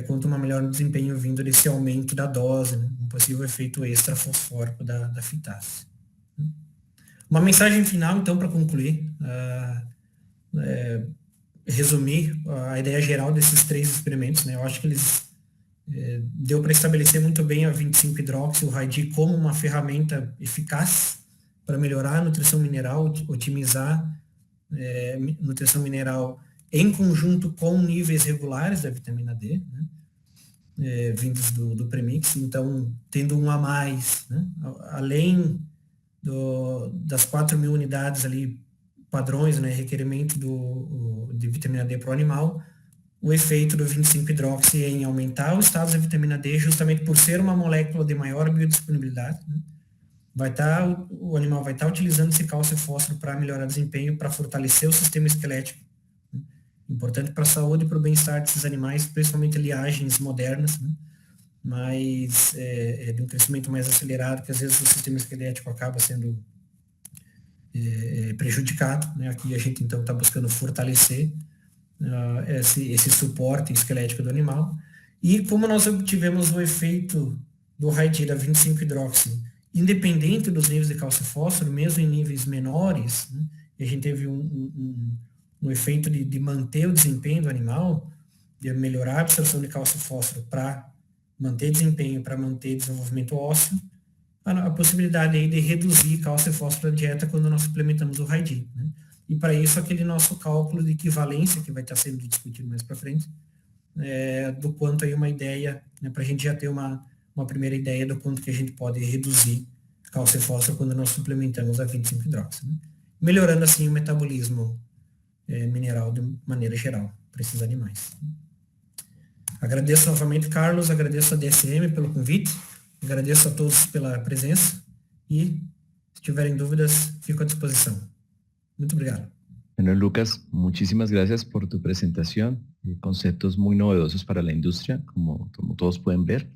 quanto uma melhor desempenho vindo desse aumento da dose, né, um possível efeito extrafosfórico da fitase. Uma mensagem final, então, para concluir. resumir a ideia geral desses 3 experimentos, né? Eu acho que eles deu para estabelecer muito bem a 25-hidroxi, o High-D, como uma ferramenta eficaz para melhorar a nutrição mineral, otimizar nutrição mineral em conjunto com níveis regulares da vitamina D, né? Vindos do premix, então tendo um a mais, né? Além das 4.000 unidades ali padrões, né, requerimento de vitamina D para o animal, o efeito do 25-hidroxi em aumentar o status da vitamina D, justamente por ser uma molécula de maior biodisponibilidade, né? O animal vai estar utilizando esse cálcio e fósforo para melhorar o desempenho, para fortalecer o sistema esquelético, né? Importante para a saúde e para o bem-estar desses animais, principalmente liagens modernas, né? Mas de um crescimento mais acelerado, que às vezes o sistema esquelético acaba sendo prejudicado, né? Aqui a gente então está buscando fortalecer esse suporte esquelético do animal. E como nós obtivemos o efeito do High-D, da 25-hidroxi, independente dos níveis de cálcio e fósforo, mesmo em níveis menores, né? E a gente teve um efeito de manter o desempenho do animal, de melhorar a absorção de cálcio e fósforo para manter desempenho, para manter desenvolvimento ósseo, a possibilidade aí de reduzir cálcio e fósforo na dieta quando nós suplementamos o High-D, né? E para isso, aquele nosso cálculo de equivalência, que vai estar sendo discutido mais para frente, do quanto aí uma ideia, né, para a gente já ter uma primeira ideia do quanto que a gente pode reduzir cálcio e fósforo quando nós suplementamos a 25-hidroxi, né? Melhorando assim o metabolismo mineral de maneira geral para esses animais. Agradeço novamente, Carlos, agradeço a DSM pelo convite, agradeço a todos pela presença e, se tiverem dúvidas, fico à disposição. Muito obrigado. Bueno, Lucas, muchísimas gracias por tu presentación. Conceptos muy novedosos para la industria, como todos pueden ver.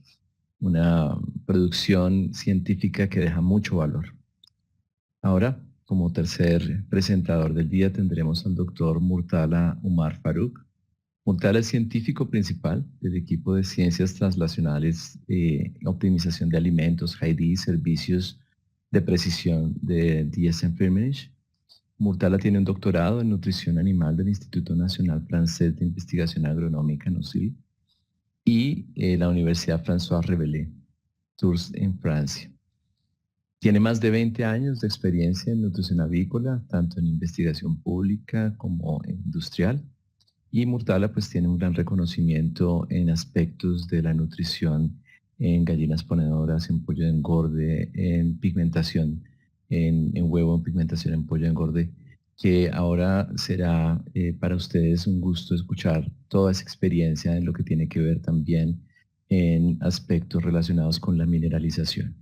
Una producción científica que deja mucho valor. Ahora, como tercer presentador del día, tendremos al doctor Murtala Umar Farooq. Murtala es científico principal del equipo de Ciencias Translacionales, Optimización de Alimentos, High-D y Servicios de Precisión de DSM-Firmenich. Murtala tiene un doctorado en Nutrición Animal del Instituto Nacional Francés de Investigación Agronómica, NUCIL, y la Universidad François Rabelais, Tours, en Francia. Tiene más de 20 años de experiencia en nutrición avícola, tanto en investigación pública como industrial. Y Murtala pues tiene un gran reconocimiento en aspectos de la nutrición en gallinas ponedoras, en pollo de engorde, en pigmentación, en huevo, en pigmentación en pollo de engorde, que ahora será para ustedes un gusto escuchar toda esa experiencia en lo que tiene que ver también en aspectos relacionados con la mineralización.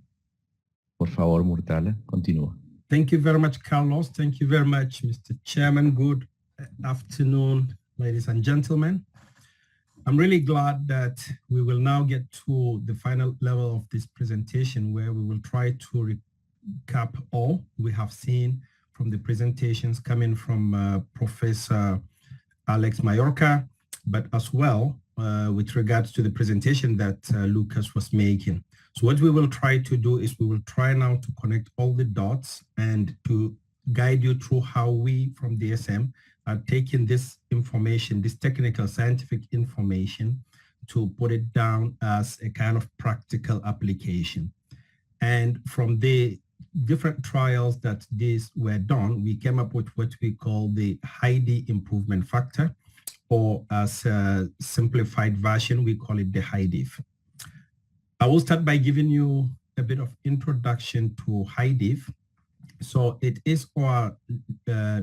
Por favor, Murtala, continúa. Thank you very much, Carlos. Thank you very much, Mr. Chairman. Good afternoon, ladies and gentlemen. I'm really glad that we will now get to the final level of this presentation, where we will try to recap all we have seen from the presentations coming from Professor Alex Mallorca, but as well with regards to the presentation that Lucas was making. So what we will try to do is we will try now to connect all the dots and to guide you through how we from DSM are taking this information, this technical scientific information, to put it down as a kind of practical application. And from the different trials that these were done, we came up with what we call the High-D improvement factor, or as a simplified version, we call it the High-DIF. I will start by giving you a bit of introduction to High-DIF. So it is our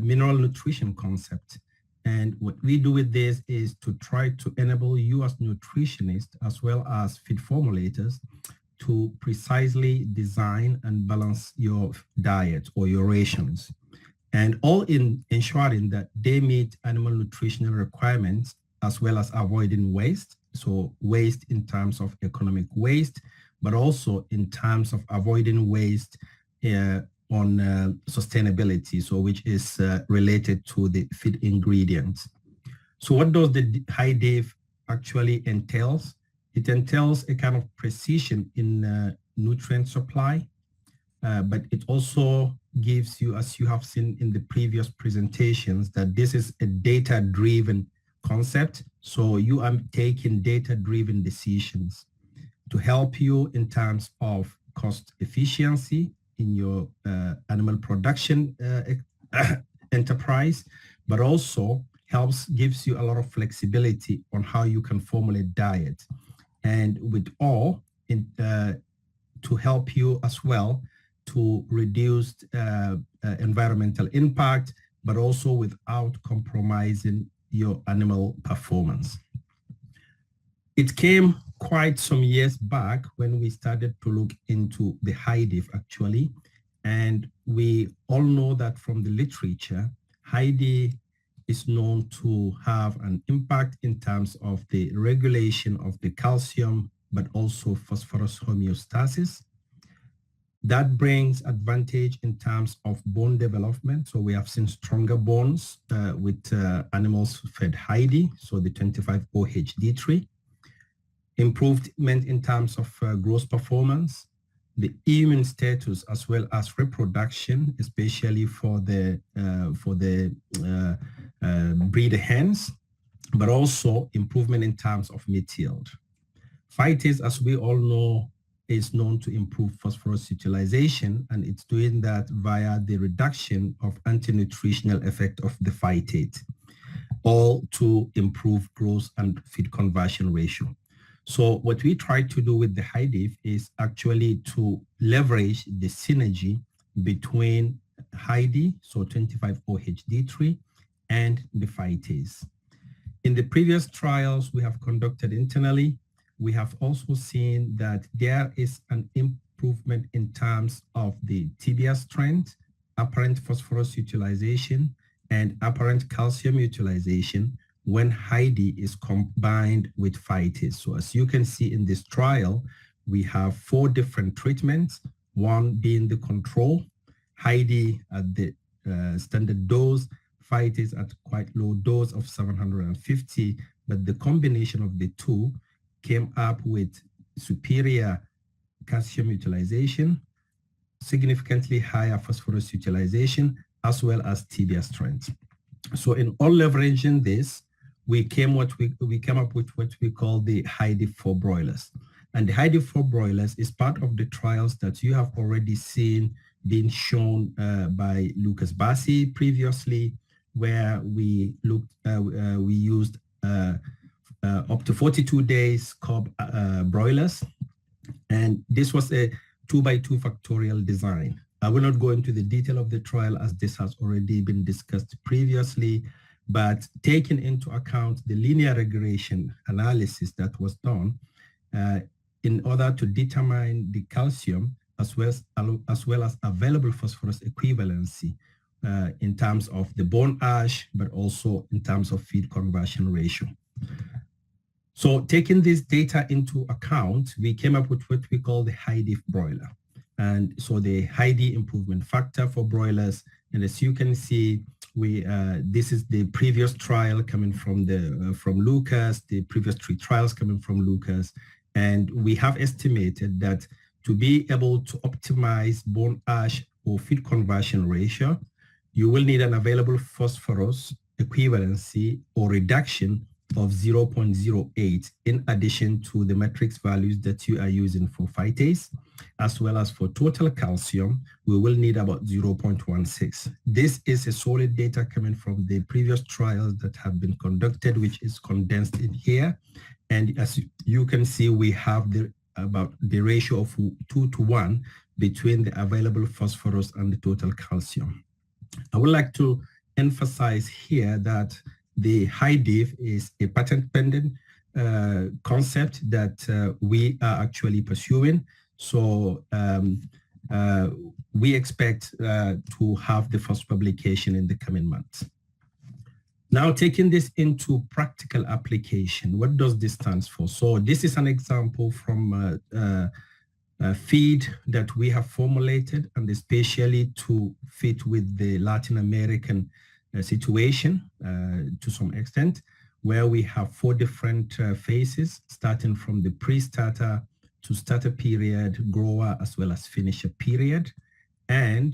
mineral nutrition concept. And what we do with this is to try to enable you as nutritionists, as well as feed formulators, to precisely design and balance your diet or your rations, and all in ensuring that they meet animal nutritional requirements, as well as avoiding waste. So waste in terms of economic waste, but also in terms of avoiding waste on sustainability, so which is related to the feed ingredients. So what does the High-DIF actually entails? It entails a kind of precision in nutrient supply, but it also gives you, as you have seen in the previous presentations, that this is a data-driven concept. So you are taking data-driven decisions to help you in terms of cost efficiency in your animal production enterprise, but also gives you a lot of flexibility on how you can formulate diet, and with all to help you as well to reduce environmental impact, but also without compromising your animal performance. It came quite some years back when we started to look into the HiDiff actually, and we all know that from the literature, HiDiff is known to have an impact in terms of the regulation of the calcium, but also phosphorus homeostasis. That brings advantage in terms of bone development. So we have seen stronger bones with animals fed HiDiff, so the 25-OHD3. Improvement in terms of growth performance, the immune status, as well as reproduction, especially for the breeder hens, but also improvement in terms of meat yield. Phytase, as we all know, is known to improve phosphorus utilization, and it's doing that via the reduction of anti-nutritional effect of the phytate, all to improve growth and feed conversion ratio. So what we try to do with the HiDiff is actually to leverage the synergy between HiDiff, so 25-OHD3, and the phytase. In the previous trials we have conducted internally, we have also seen that there is an improvement in terms of the tibia strength, apparent phosphorus utilization, and apparent calcium utilization when HiDiff is combined with phytase. So as you can see in this trial, we have 4 different treatments, one being the control, HiDiff at the standard dose, phytase at quite low dose of 750, but the combination of the two came up with superior calcium utilization, significantly higher phosphorus utilization, as well as tibia strength. So in all leveraging this, we came up with what we call the HiDiff for broilers. And the HiDiff for broilers is part of the trials that you have already seen being shown by Lucas Bassi previously, where we used up to 42 days cob broilers. And this was a 2x2 factorial design. I will not go into the detail of the trial as this has already been discussed previously, but taking into account the linear regression analysis that was done in order to determine the calcium as well as available phosphorus equivalency in terms of the bone ash, but also in terms of feed conversion ratio. So taking this data into account, we came up with what we call the HiDiff broiler. And so the HiDiff improvement factor for broilers, and as you can see, this is the previous trial coming from Lucas, the previous 3 trials coming from Lucas, and we have estimated that to be able to optimize bone ash or feed conversion ratio, you will need an available phosphorus equivalency or reduction of 0.08 in addition to the matrix values that you are using for phytase, as well as for total calcium, we will need about 0.16. This is a solid data coming from the previous trials that have been conducted, which is condensed in here. And as you can see, we have about the ratio of 2 to 1 between the available phosphorus and the total calcium. I would like to emphasize here that the HiDiff is a patent-pending concept that we are actually pursuing. So we expect to have the first publication in the coming months. Now, taking this into practical application, what does this stand for? So this is an example from a feed that we have formulated, and especially to fit with the Latin American situation to some extent, where we have 4 different phases, starting from the pre-starter to starter period, grower, as well as finisher period. And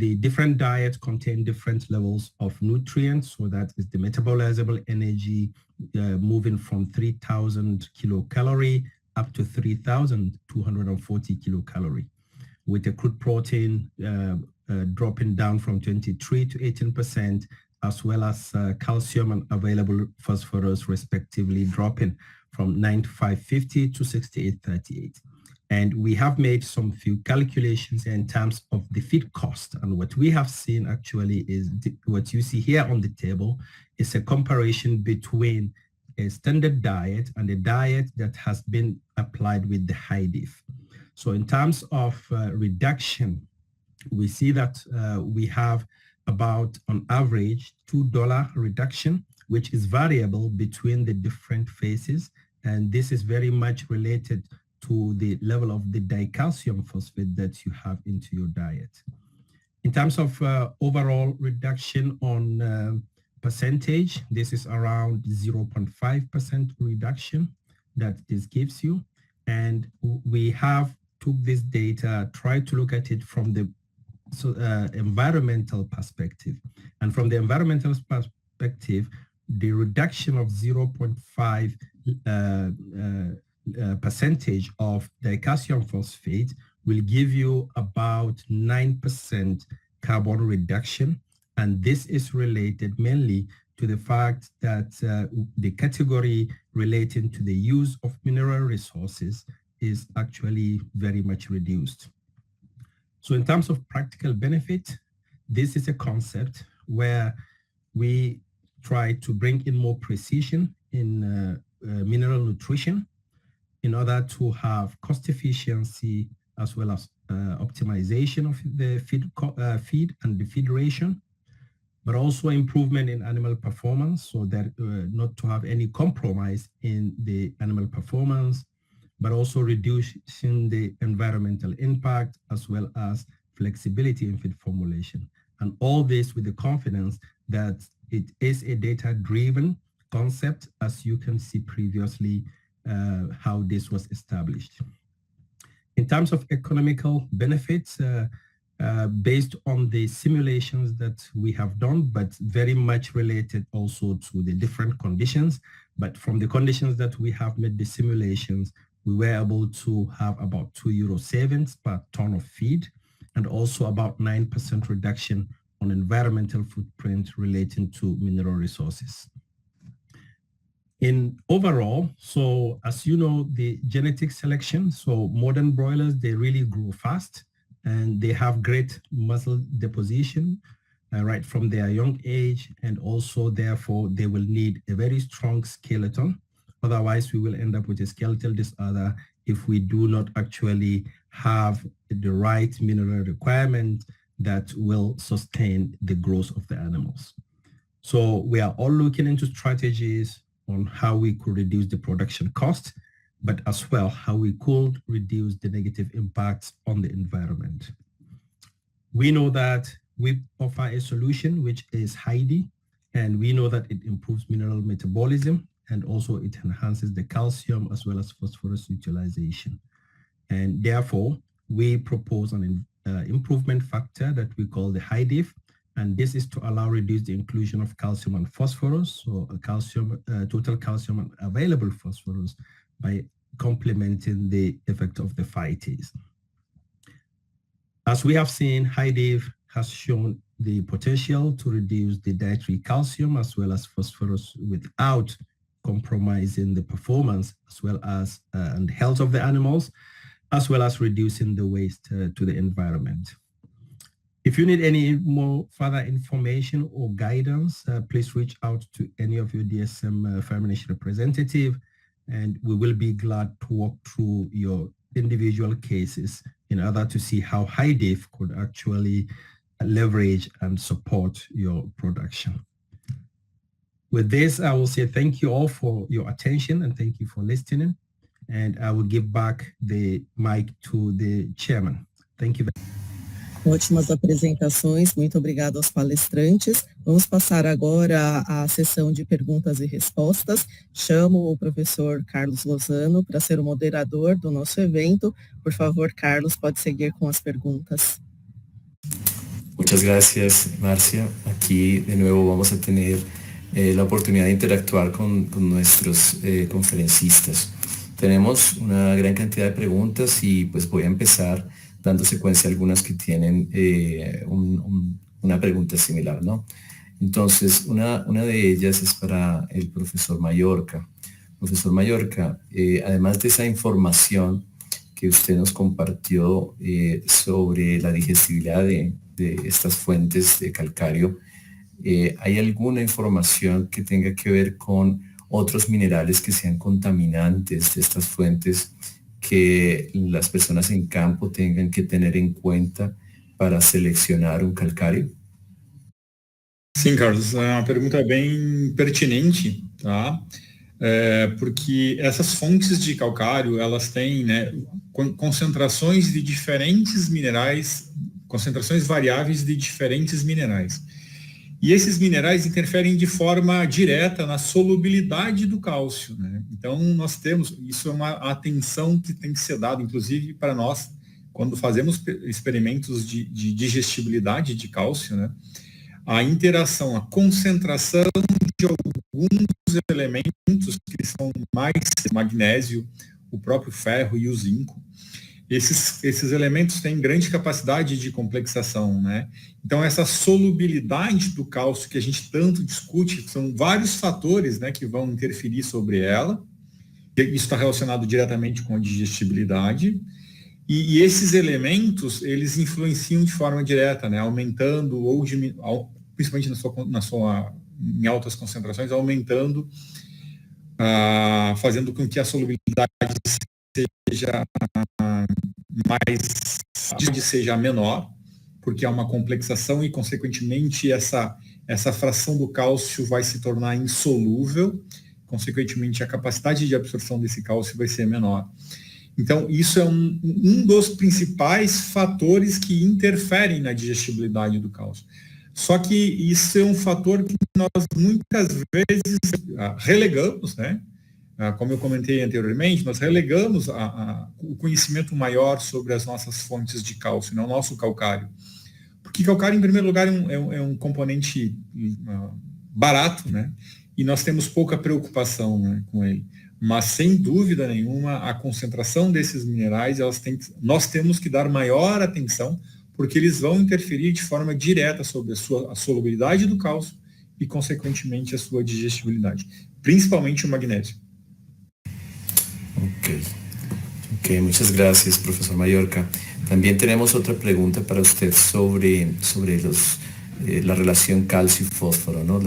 the different diets contain different levels of nutrients. So that is the metabolizable energy moving from 3,000 kilocalorie up to 3,240 kilocalorie, with a crude protein dropping down from 23 to 18%, as well as calcium and available phosphorus respectively dropping from 9550 to 6838. And we have made some few calculations in terms of the feed cost. And what we have seen actually is what you see here on the table is a comparison between a standard diet and a diet that has been applied with the high diff. So in terms of reduction, we see that we have about on average $2 reduction, which is variable between the different phases. And this is very much related to the level of the dicalcium phosphate that you have into your diet. In terms of overall reduction on percentage, this is around 0.5% reduction that this gives you. And we have took this data, tried to look at it from the environmental perspective. And from the environmental perspective, the reduction of 0.5 percentage of dicalcium phosphate will give you about 9% carbon reduction. And this is related mainly to the fact that the category relating to the use of mineral resources is actually very much reduced. So in terms of practical benefit, this is a concept where we try to bring in more precision in mineral nutrition in order to have cost efficiency as well as optimization of the feed and the feed ration, but also improvement in animal performance so that not to have any compromise in the animal performance, but also reducing the environmental impact as well as flexibility in feed formulation. And all this with the confidence that it is a data-driven concept, as you can see previously how this was established. In terms of economical benefits, based on the simulations that we have done, but very much related also to the different conditions. But from the conditions that we have made the simulations, we were able to have about €2 savings per ton of feed, and also about 9% reduction on environmental footprint relating to mineral resources. In overall, so as you know, the genetic selection, so modern broilers, they really grow fast and they have great muscle deposition right from their young age, and also therefore they will need a very strong skeleton. Otherwise, we will end up with a skeletal disorder if we do not actually have the right mineral requirement that will sustain the growth of the animals. So we are all looking into strategies on how we could reduce the production cost, but as well how we could reduce the negative impacts on the environment. We know that we offer a solution which is HYDI, and we know that it improves mineral metabolism, and also it enhances the calcium as well as phosphorus utilization. And therefore, we propose an improvement factor that we call the HYDIF, and this is to allow reduce the inclusion of calcium and phosphorus, so total calcium and available phosphorus, by complementing the effect of the phytase. As we have seen, HYDIF has shown the potential to reduce the dietary calcium as well as phosphorus without compromising the performance as well as and health of the animals, as well as reducing the waste to the environment. If you need any more further information or guidance, please reach out to any of your DSM Firmenich representative, and we will be glad to walk through your individual cases in order to see how HYDIF could actually leverage and support your production. With this, I will say thank you all for your attention and thank you for listening. And I will give back the mic to the chairman. Thank you very much. Ótimas apresentações, muito obrigado aos palestrantes. Vamos passar agora à sessão de perguntas e respostas. Chamo o professor Carlos Lozano para ser o moderador do nosso evento. Por favor, Carlos, pode seguir com as perguntas. Muchas gracias, Marcia. Aquí de nuevo vamos a tener la oportunidad de interactuar con nuestros conferencistas. Tenemos una gran cantidad de preguntas y pues voy a empezar dando secuencia a algunas que tienen una pregunta similar, ¿no? Entonces, una de ellas es para el profesor Mallorca. Profesor Mallorca, además de esa información que usted nos compartió sobre la digestibilidad de estas fuentes de calcáreo, ¿hay alguna información que tenga que ver con otros minerales que sean contaminantes de estas fuentes que las personas en campo tengan que tener en cuenta para seleccionar um calcário? Sim, Carlos, é uma pergunta bem pertinente, tá? Porque essas fontes de calcário, elas têm, né, concentrações de diferentes minerais, concentrações variáveis de diferentes minerais. E esses minerais interferem de forma direta na solubilidade do cálcio, né? Então, nós temos, isso é uma atenção que tem que ser dada, inclusive para nós, quando fazemos experimentos de digestibilidade de cálcio, né? A interação, a concentração de alguns elementos que são mais magnésio, o próprio ferro e o zinco. Esses elementos têm grande capacidade de complexação, né? Então, essa solubilidade do cálcio que a gente tanto discute, são vários fatores, né, que vão interferir sobre ela. Isso está relacionado diretamente com a digestibilidade. E esses elementos, eles influenciam de forma direta, né, aumentando ou diminuindo, principalmente em altas concentrações, aumentando, fazendo com que a solubilidade seja menor, porque há uma complexação e, consequentemente, essa fração do cálcio vai se tornar insolúvel, consequentemente, a capacidade de absorção desse cálcio vai ser menor. Então, isso é um dos principais fatores que interferem na digestibilidade do cálcio. Só que isso é um fator que nós muitas vezes relegamos, né? Como eu comentei anteriormente, nós relegamos o conhecimento maior sobre as nossas fontes de cálcio, não o nosso calcário. Porque calcário, em primeiro lugar, é um componente barato, né? E nós temos pouca preocupação, né, com ele. Mas, sem dúvida nenhuma, a concentração desses minerais, nós temos que dar maior atenção, porque eles vão interferir de forma direta sobre a solubilidade do cálcio e, consequentemente, a sua digestibilidade, principalmente o magnésio. Ok, muchas gracias, profesor Mallorca. También tenemos otra pregunta para usted sobre la relación calcio y fósforo, ¿no?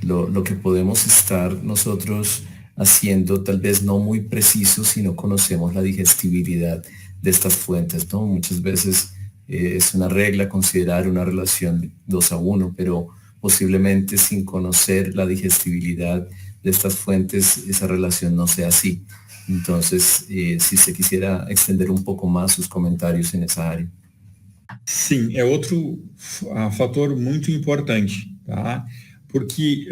Lo que podemos estar nosotros haciendo tal vez no muy preciso si no conocemos la digestibilidad de estas fuentes, ¿no? Muchas veces es una regla considerar una relación 2:1, pero posiblemente sin conocer la digestibilidad de estas fuentes esa relación no sea así. Entonces, si se quisiera extender un poco más sus comentarios en esa área. Sim, é outro fator muito importante, tá? Porque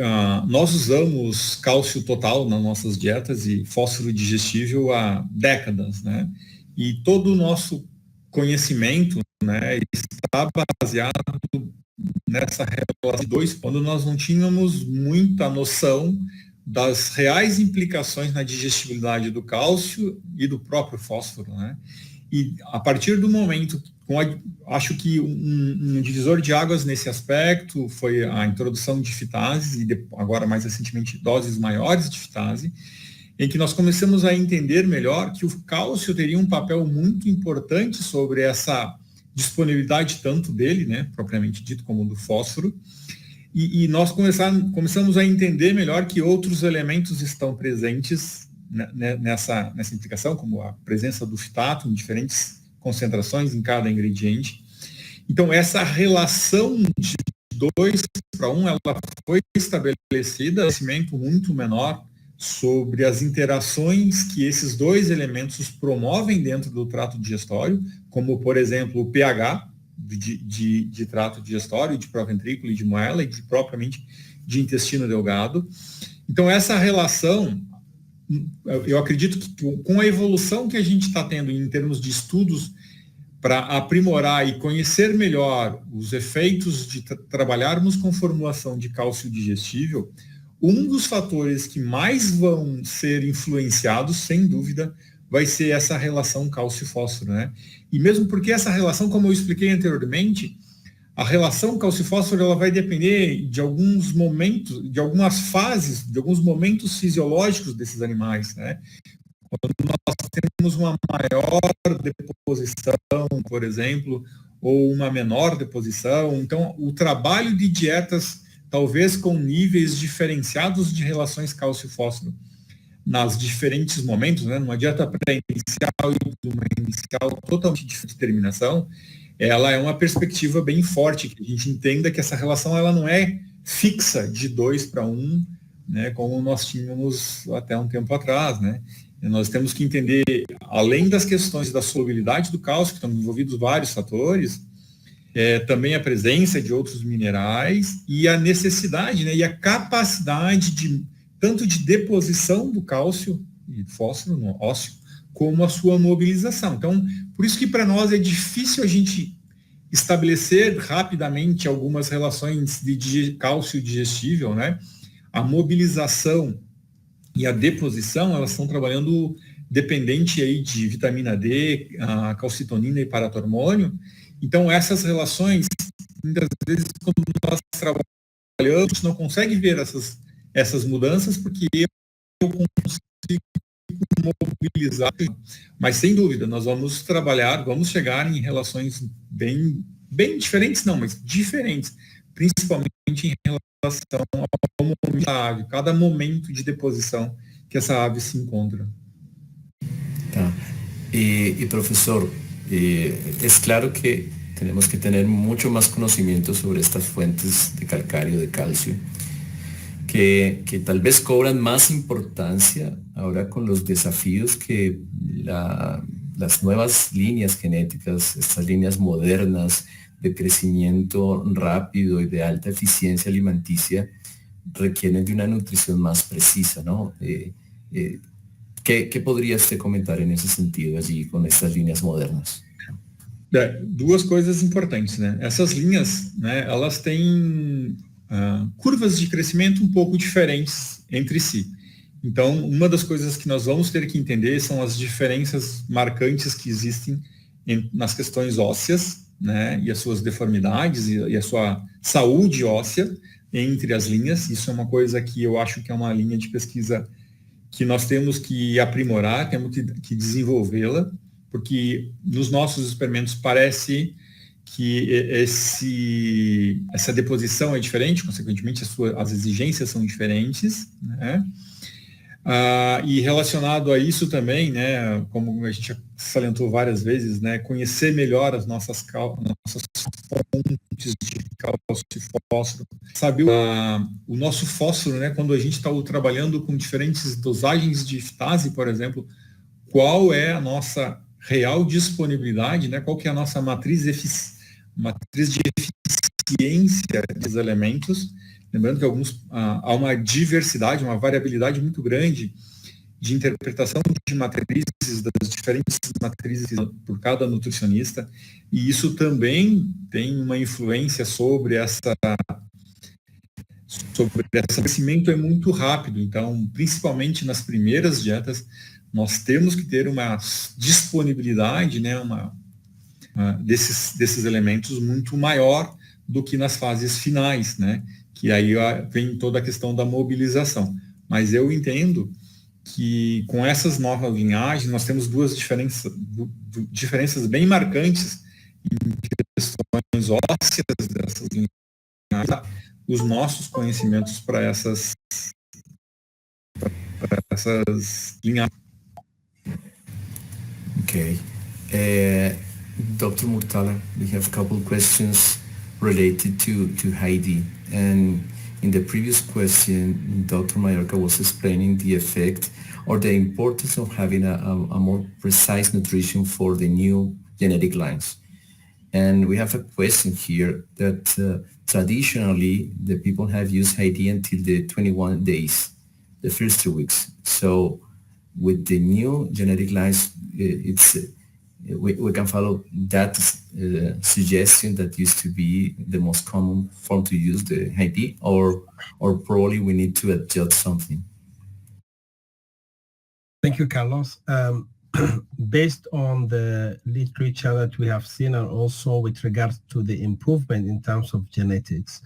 nós usamos cálcio total nas nossas dietas e fósforo digestível há décadas, né? E todo o nosso conhecimento, né, está baseado nessa relação de dois, quando nós não tínhamos muita noção das reais implicações na digestibilidade do cálcio e do próprio fósforo, né? E a partir do momento, acho que um divisor de águas nesse aspecto foi a introdução de fitase e agora mais recentemente doses maiores de fitase, em que nós começamos a entender melhor que o cálcio teria um papel muito importante sobre essa disponibilidade tanto dele, né, propriamente dito, como do fósforo, e nós começamos a entender melhor que outros elementos estão presentes nessa implicação, como a presença do fitato em diferentes concentrações em cada ingrediente. Então, essa relação de 2:1, ela foi estabelecida, conhecimento muito menor sobre as interações que esses dois elementos promovem dentro do trato digestório, como, por exemplo, o pH de trato digestório, de proventrículo e de moela, e propriamente de intestino delgado. Então, essa relação, eu acredito que com a evolução que a gente está tendo em termos de estudos para aprimorar e conhecer melhor os efeitos de trabalharmos com formulação de cálcio digestível, um dos fatores que mais vão ser influenciados, sem dúvida, vai ser essa relação cálcio-fósforo, né? E mesmo porque essa relação, como eu expliquei anteriormente, a relação cálcio-fósforo ela vai depender de alguns momentos, de algumas fases, de alguns momentos fisiológicos desses animais, né? Quando nós temos uma maior deposição, por exemplo, ou uma menor deposição, então o trabalho de dietas, talvez com níveis diferenciados de relações cálcio-fósforo, nas diferentes momentos, né, numa dieta pré-inicial e uma inicial totalmente diferente de terminação, ela é uma perspectiva bem forte, que a gente entenda que essa relação ela não é fixa de 2 para 1, né, como nós tínhamos até um tempo atrás, né? E nós temos que entender, além das questões da solubilidade do cálcio, que estão envolvidos vários fatores, também a presença de outros minerais e a necessidade, né, e a capacidade de tanto de deposição do cálcio e fósforo no ósseo, como a sua mobilização. Então, por isso que para nós é difícil a gente estabelecer rapidamente algumas relações de cálcio digestível, né? A mobilização e a deposição, elas estão trabalhando dependente aí de vitamina D, a calcitonina e paratormônio. Então, essas relações, muitas vezes, quando nós trabalhamos, a gente não consegue ver essas mudanças, porque eu consigo mobilizar. Mas, sem dúvida, nós vamos trabalhar, vamos chegar em relações bem diferentes, não, mas diferentes, principalmente em relação ao momento da ave, cada momento de deposição que essa ave se encontra. Tá. Y profesor, es claro que tenemos que tener mucho más conocimiento sobre estas fuentes de calcário, de calcio, que tal vez cobran más importancia ahora con los desafíos que las nuevas líneas genéticas, estas líneas modernas de crecimiento rápido y de alta eficiencia alimenticia requieren de una nutrición más precisa, ¿no? ¿Qué podría usted comentar en ese sentido allí con estas líneas modernas? Duas coisas importantes, né? Essas linhas, né, elas têm curvas de crescimento um pouco diferentes entre si. Então, uma das coisas que nós vamos ter que entender são as diferenças marcantes que existem nas questões ósseas, né, e as suas deformidades e a sua saúde óssea entre as linhas. Isso é uma coisa que eu acho que é uma linha de pesquisa que nós temos que aprimorar, temos que desenvolvê-la, porque nos nossos experimentos parece que essa deposição é diferente, consequentemente as exigências são diferentes, né? E relacionado a isso também, né, como a gente salientou várias vezes, né, conhecer melhor as nossas fontes de cálcio e fósforo, saber o nosso fósforo, né, quando a gente está trabalhando com diferentes dosagens de fitase, por exemplo, qual é a nossa real disponibilidade, né, qual que é a nossa matriz de eficiência dos elementos. Lembrando que há uma diversidade, uma variabilidade muito grande de interpretação de matrizes, das diferentes matrizes por cada nutricionista, e isso também tem uma influência sobre esse crescimento é muito rápido. Então, principalmente nas primeiras dietas, nós temos que ter uma disponibilidade, né, desses elementos muito maior do que nas fases finais, né? Que aí vem toda a questão da mobilização. Mas eu entendo que com essas novas linhagens nós temos duas diferenças bem marcantes em questões ósseas dessas linhagens, os nossos conhecimentos para essas linhagens. Okay. Dr. Murtala, we have a couple questions related to Heidi. And in the previous question, Dr. Mallorca was explaining the effect or the importance of having a more precise nutrition for the new genetic lines. And we have a question here that traditionally the people have used Heidi until the 21 days, the first 2 weeks. So with the new genetic lines, we can follow that suggestion that used to be the most common form to use the ID, or probably we need to adjust something. Thank you, Carlos. Based on the literature that we have seen, and also with regards to the improvement in terms of genetics,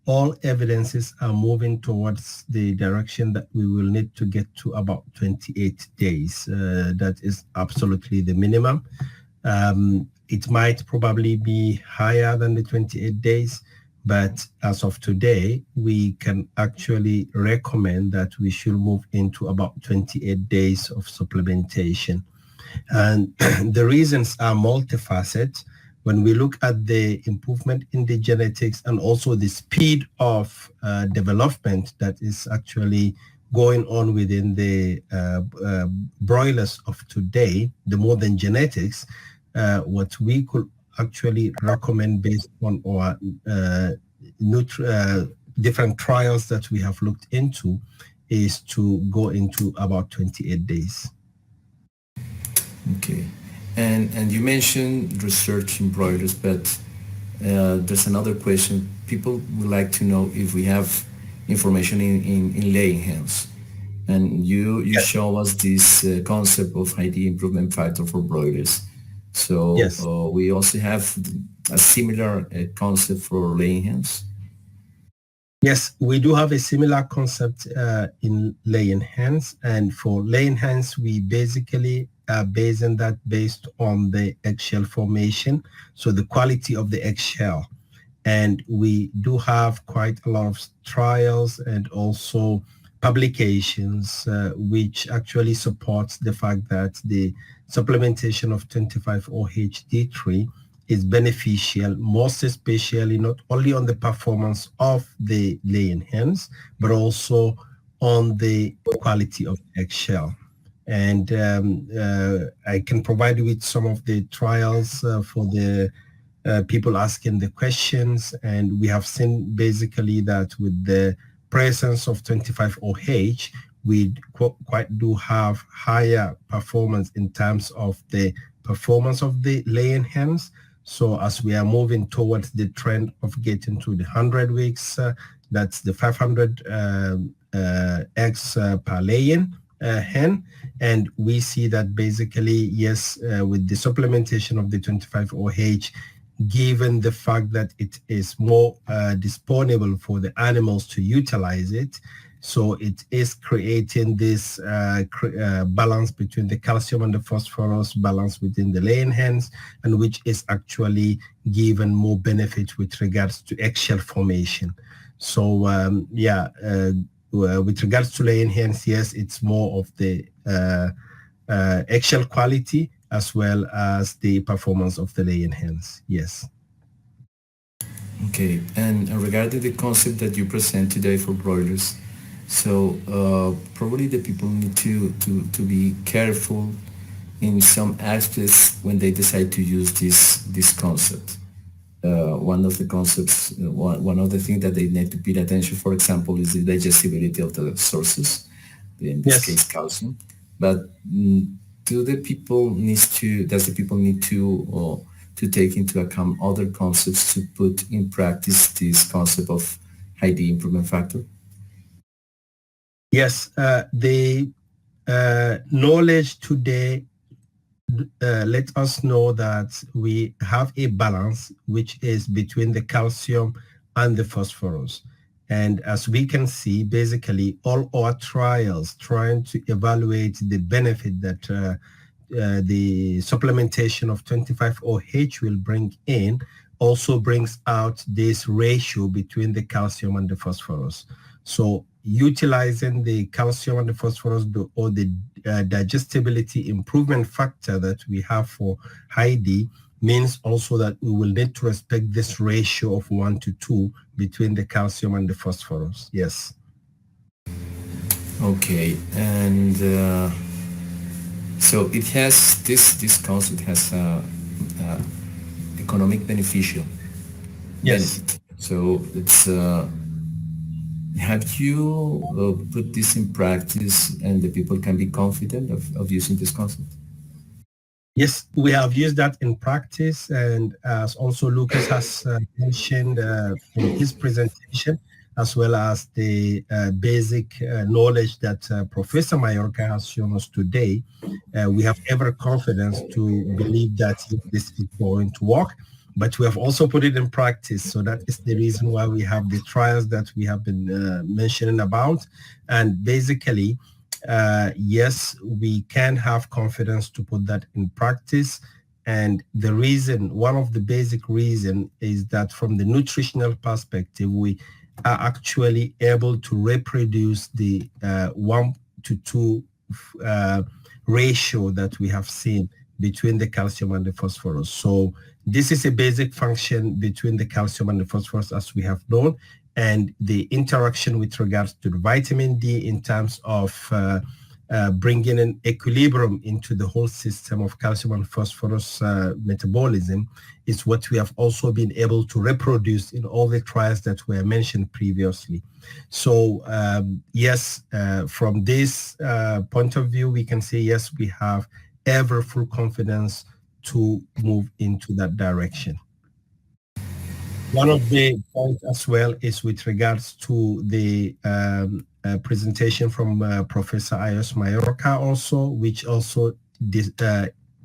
all evidences are moving towards the direction that we will need to get to about 28 days. That is absolutely the minimum. It might probably be higher than the 28 days, but as of today, we can actually recommend that we should move into about 28 days of supplementation. And the reasons are multifaceted. When we look at the improvement in the genetics and also the speed of development that is actually going on within the broilers of today, the modern genetics, what we could actually recommend based on our different trials that we have looked into is to go into about 28 days. Okay. And you mentioned research in broilers, but there's another question. People would like to know if we have information in laying hens. And you show us this concept of ID improvement factor for broilers. So yes. We also have a similar concept for laying hens. Yes, we do have a similar concept in laying hens. And for laying hens, we basically are basing that based on the eggshell formation, so the quality of the eggshell. And we do have quite a lot of trials and also publications which actually supports the fact that the supplementation of 25-OH-D3 is beneficial, most especially not only on the performance of the laying hens, but also on the quality of eggshell. And I can provide you with some of the trials for the people asking the questions. And we have seen basically that with the presence of 25-OH, we quite do have higher performance in terms of the performance of the laying hens. So as we are moving towards the trend of getting to the 100 weeks, that's the 500 eggs per laying hen. And we see that basically, yes, with the supplementation of the 25-OH, given the fact that it is more disponible for the animals to utilize it, so it is creating this balance between the calcium and the phosphorus balance within the laying hens, and which is actually given more benefit with regards to eggshell formation. So with regards to laying hens, yes, it's more of the eggshell quality as well as the performance of the laying hens. Yes. Okay, and regarding the concept that you present today for broilers, so probably the people need to be careful in some aspects when they decide to use this concept. One of the concepts, one of the things that they need to pay attention, for example, is the digestibility of the sources, in this case calcium. But does the people need to take into account other concepts to put in practice this concept of ID improvement factor? Yes, the knowledge today let us know that we have a balance which is between the calcium and the phosphorus. And as we can see, basically all our trials trying to evaluate the benefit that the supplementation of 25-OH will bring in also brings out this ratio between the calcium and the phosphorus. So utilizing the calcium and the phosphorus or the digestibility improvement factor that we have for ID means also that we will need to respect this ratio of 1:2 between the calcium and the phosphorus. Yes. Okay, and so it has this concept has economic beneficial. Yes. Benefit. So it's have you put this in practice and the people can be confident of using this concept? Yes, we have used that in practice, and as also Lucas has mentioned in his presentation, as well as the basic knowledge that Professor Mallorca has shown us today, we have every confidence to believe that this is going to work, but we have also put it in practice. So that is the reason why we have the trials that we have been mentioning about. And basically, yes, we can have confidence to put that in practice. And the reason, one of the basic reason is that from the nutritional perspective, we are actually able to reproduce the 1:2 ratio that we have seen between the calcium and the phosphorus. So this is a basic function between the calcium and the phosphorus, as we have known, and the interaction with regards to the vitamin D in terms of bringing an equilibrium into the whole system of calcium and phosphorus metabolism is what we have also been able to reproduce in all the trials that were mentioned previously. So yes, from this point of view, we can say, yes, we have ever full confidence to move into that direction. One of the points as well is with regards to the presentation from Professor Ayos Mallorca also, which also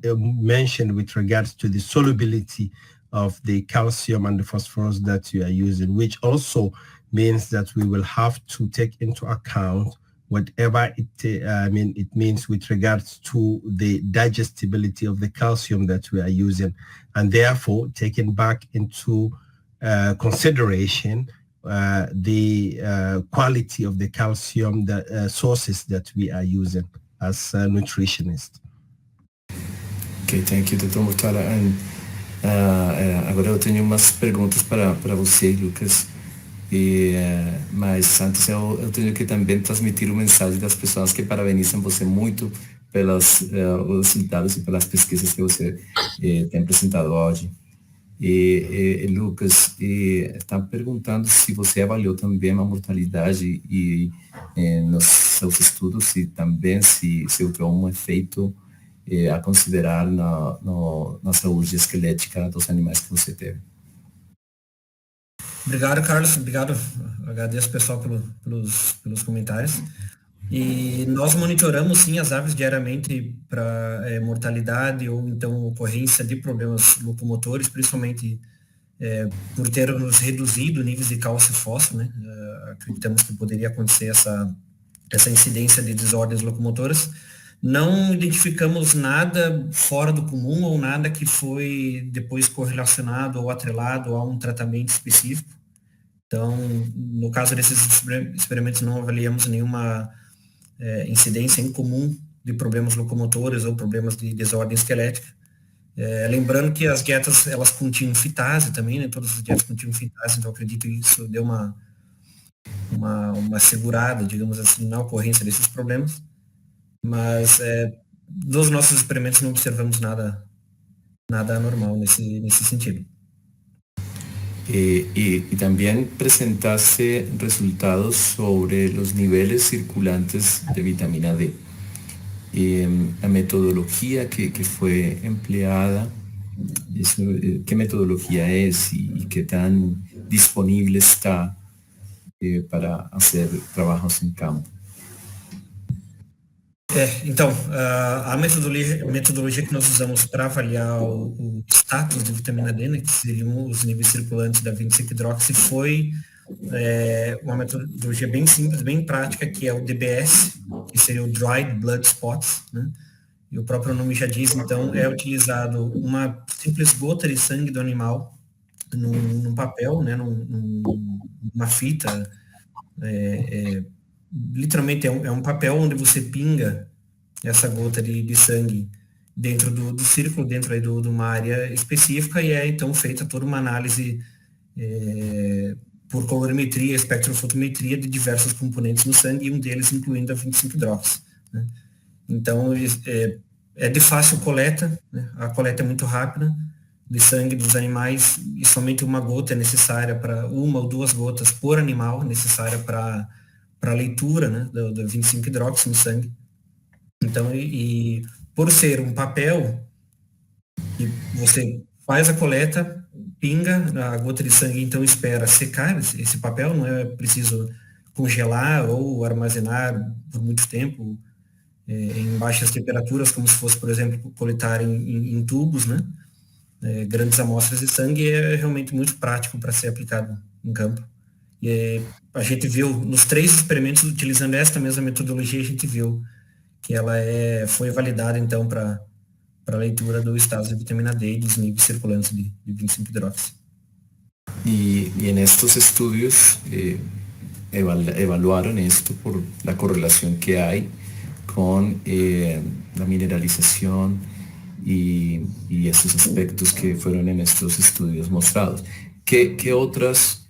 mentioned with regards to the solubility of the calcium and the phosphorus that you are using, which also means that we will have to take into account whatever it means with regards to the digestibility of the calcium that we are using, and therefore taking back into consideration the quality of the calcium sources that we are using as nutritionists. Ok, thank you, Dr. Murtala. Agora eu tenho umas perguntas para você, Lucas. Mas antes eu tenho que também transmitir uma mensagem das pessoas que parabenizam você muito pelos resultados e pelas pesquisas que você tem apresentado hoje. Lucas, está perguntando se você avaliou também a mortalidade nos seus estudos e também se houve um efeito a considerar na saúde esquelética dos animais que você teve. Obrigado, Carlos. Obrigado. Agradeço, pessoal, pelos comentários. E nós monitoramos, sim, as aves diariamente para mortalidade ou, então, ocorrência de problemas locomotores, principalmente por termos reduzido níveis de cálcio e fósforo, né? Acreditamos que poderia acontecer essa incidência de desordens locomotoras. Não identificamos nada fora do comum ou nada que foi depois correlacionado ou atrelado a um tratamento específico. Então, no caso desses experimentos, não avaliamos nenhuma incidência incomum de problemas locomotores ou problemas de desordem esquelética. Lembrando que as dietas, elas continham fitase também, né? Todas as dietas continham fitase, então acredito que isso deu uma segurada, digamos assim, na ocorrência desses problemas. Mas dos nossos experimentos não observamos nada anormal nesse sentido. Y también presentaste resultados sobre los niveles circulantes de vitamina D. La metodología que fue empleada, ¿qué metodología es y qué tan disponible está para hacer trabajos en campo? Então, a metodologia que nós usamos para avaliar o status de vitamina D, né, que seriam os níveis circulantes da 25-hidroxi, foi uma metodologia bem simples, bem prática, que é o DBS, que seria o Dried Blood Spots, né? E o próprio nome já diz, então, é utilizado uma simples gota de sangue do animal num papel, né, numa fita, literalmente é um papel onde você pinga essa gota de sangue dentro do círculo, dentro aí de uma área específica, e então feita toda uma análise por colorimetria, espectrofotometria de diversos componentes no sangue, e um deles incluindo a 25-hidroxi, né? Então, é de fácil coleta, né? A coleta é muito rápida de sangue dos animais, e somente uma gota é necessária para, uma ou duas gotas por animal necessária para a leitura, né, do 25-hidroxi no sangue. Então, e por ser um papel, E você faz a coleta, pinga, a gota de sangue então espera secar esse papel, não é preciso congelar ou armazenar por muito tempo em baixas temperaturas, como se fosse, por exemplo, coletar em tubos, né? Grandes amostras de sangue é realmente muito prático para ser aplicado em campo. E a gente viu, nos 3 experimentos, utilizando esta mesma metodologia, a gente viu que ela foi validada, então, para a leitura do estado de vitamina D e dos níveis circulantes de 25-hidroxi. Y en estos estudios evaluaron esto por la correlación que hay con la mineralización y estos aspectos que fueron en estos estudios mostrados. ¿Qué otras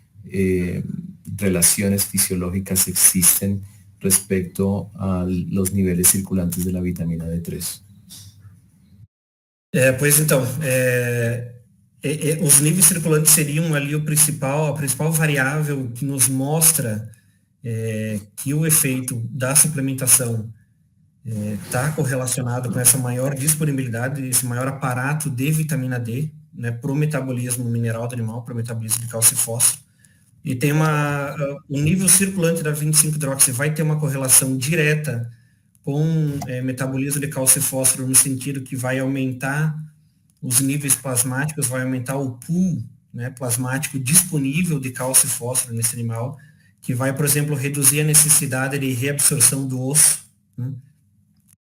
relaciones fisiológicas existen respecto a los niveles circulantes de la vitamina D3? Pois então, os níveis circulantes seriam ali a principal variável que nos mostra que o efeito da suplementação está correlacionado com essa maior disponibilidade, esse maior aparato de vitamina D, né, para o metabolismo mineral do animal, para o metabolismo de cálcio e fósforo. E tem o nível circulante da 25-hidroxi vai ter uma correlação direta com metabolismo de cálcio e fósforo, no sentido que vai aumentar os níveis plasmáticos, vai aumentar o pool, né, plasmático disponível de cálcio e fósforo nesse animal, que vai, por exemplo, reduzir a necessidade de reabsorção do osso, né,